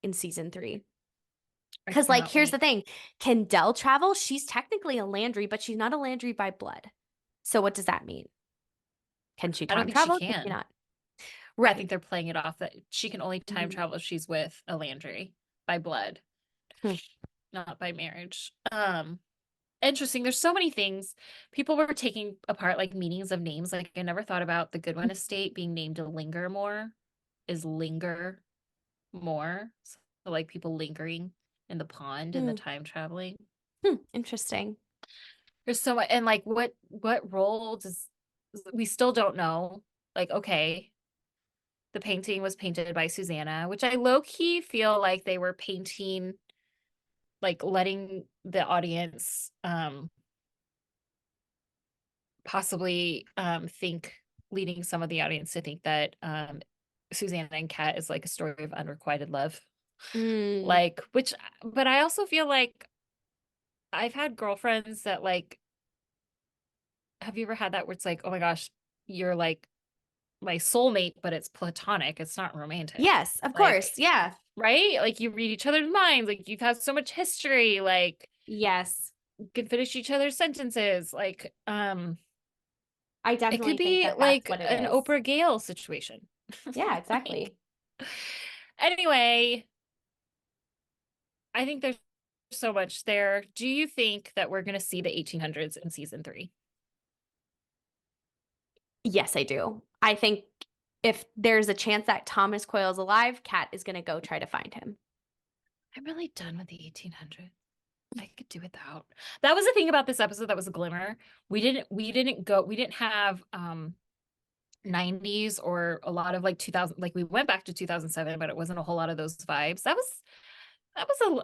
in season 3. Because, like, here's the thing. Can Dell travel? She's technically a Landry, but she's not a Landry by blood. So what does that mean? Can she time travel? I don't think she can. Can she not? I think they're playing it off that she can only time travel if she's with a Landry by blood, not by marriage. Interesting. There's so many things. People were taking apart like meanings of names. Like I never thought about the Goodwin estate being named Lingermore is linger more. So like people lingering in the pond in the time traveling. Interesting. There's so much, and like what role does we still don't know. Like, okay, the painting was painted by Susanna, which I low-key feel like they were painting, like letting the audience possibly think, leading some of the audience to think that Susanna and Kat is like a story of unrequited love. Like, which, but I also feel like I've had girlfriends that like, have you ever had that where it's like, oh my gosh, you're like my soulmate, but it's platonic. It's not romantic. Yes, of like, course. Yeah. Right? Like you read each other's minds. Like you've had so much history. Like yes, you can finish each other's sentences. Like I it could definitely think be that that's like what it an is. Oprah Gale situation. Yeah, exactly. Like, anyway, I think there's so much there. Do you think that we're going to see the 1800s in season 3? Yes, I do. I think if there's a chance that Thomas Coyle's alive, Kat is going to go try to find him. I'm really done with the 1800s. I could do without. That was the thing about this episode that was a glimmer. We didn't have 90s or a lot of like 2000, like we went back to 2007, but it wasn't a whole lot of those vibes. That was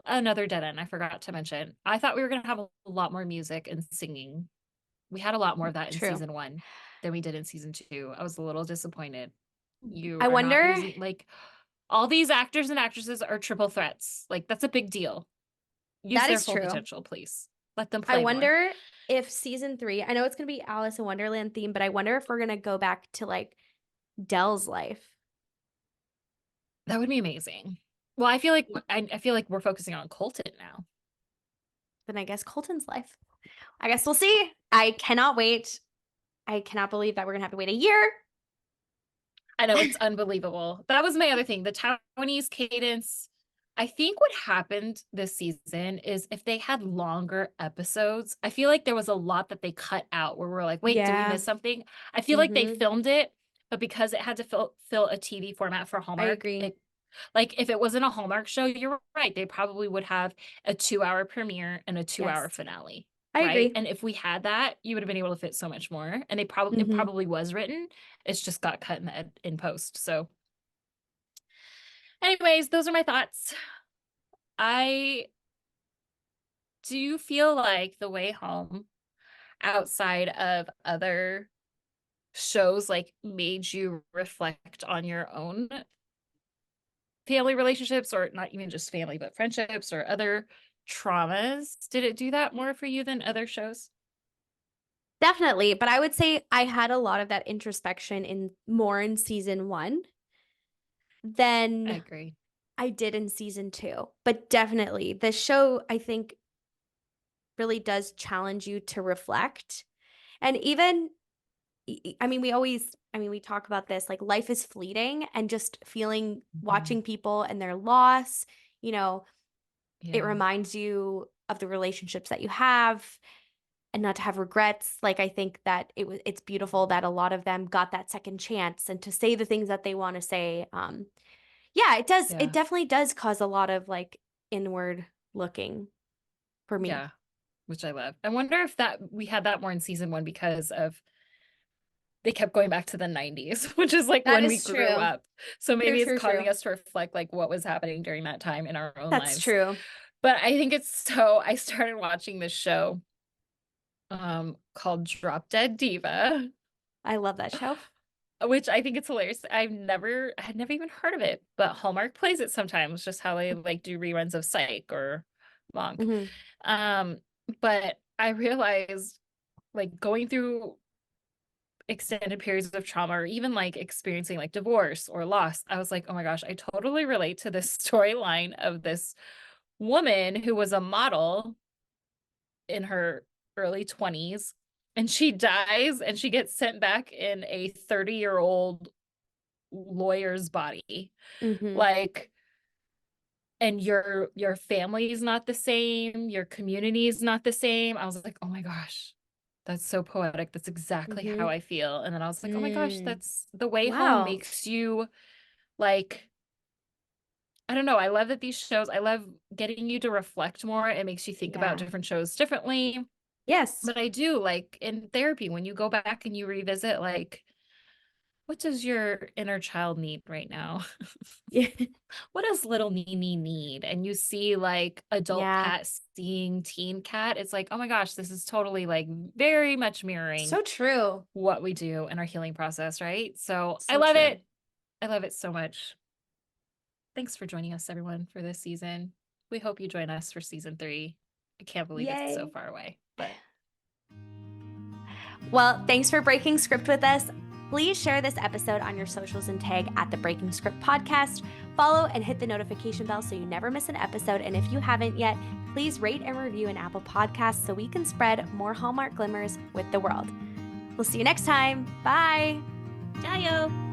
another dead end I forgot to mention. I thought we were going to have a lot more music and singing. We had a lot more of that in True. season 1 than we did in season 2. I was a little disappointed. You I are not wonder, using, like, all these actors and actresses are triple threats. Like that's a big deal. Use that their is full true. potential, please. Let them I play more. wonder if season 3, I know it's going to be Alice in Wonderland theme, but I wonder if we're going to go back to like Del's life. That would be amazing. Well, I feel like we're focusing on Colton now. Then I guess Colton's life. I guess we'll see. I cannot wait. I cannot believe that we're going to have to wait a year. I know, it's unbelievable. That was my other thing. The Taiwanese cadence. I think what happened this season is if they had longer episodes, I feel like there was a lot that they cut out where we're like, wait, did we miss something? I feel like they filmed it, but because it had to fill a TV format for Hallmark, I agree. Like if it wasn't a Hallmark show, you're right. They probably would have a 2-hour premiere and a 2-hour finale. I agree. And if we had that, you would have been able to fit so much more. And it probably was written. It's just got cut in post. So anyways, those are my thoughts. I do feel like The Way Home, outside of other shows, like made you reflect on your own family relationships, or not even just family, but friendships or other traumas. Did it do that more for you than other shows? Definitely. But I would say I had a lot of that introspection in season 1 than I agree. I did in season 2. But definitely the show, I think, really does challenge you to reflect. And even, I mean, we talk about this, like life is fleeting, and just feeling, watching people and their loss, it reminds you of the relationships that you have and not to have regrets. Like, I think that it's beautiful that a lot of them got that second chance and to say the things that they want to say. Yeah, it does. It definitely does cause a lot of like inward looking for me. Yeah, which I love. I wonder if we had that more in season 1 because of they kept going back to the 90s, which is like when we grew up. So maybe it's causing us to reflect like what was happening during that time in our own lives. That's true. But I think I started watching this show called Drop Dead Diva. I love that show. Which I think it's hilarious. I had never even heard of it, but Hallmark plays it sometimes, just how they like do reruns of Psych or Monk. But I realized like going through extended periods of trauma or even like experiencing like divorce or loss, I was like, oh my gosh, I totally relate to this storyline of this woman who was a model in her early 20s, and she dies and she gets sent back in a 30-year-old lawyer's body. Mhm. Like, and your family is not the same, your community is not the same. I was like, oh my gosh, that's so poetic. That's exactly how Mhm. I feel. And then I was like, oh my gosh, Mm. that's the way home Wow. makes you like, I don't know. I love that these shows, I love getting you to reflect more. It makes you think about Yeah. different shows differently. Yes. But I do, like, in therapy, when you go back and you revisit, like, what does your inner child need right now? Yeah. What does little Nini need? And you see like adult Yeah. Cat seeing teen Cat. It's like, oh my gosh, this is totally like very much mirroring So true. what we do in our healing process, right? So I So love true. it. I love it so much. Thanks for joining us, everyone, for this season. We hope you join us for season 3. I can't believe it's so Yay. far away, but Well, thanks for breaking script with us. Please share this episode on your socials and tag at the Breaking Script Podcast. Follow and hit the notification bell so you never miss an episode. And if you haven't yet, please rate and review an Apple Podcast so we can spread more Hallmark glimmers with the world. We'll see you next time. Bye. Ciao.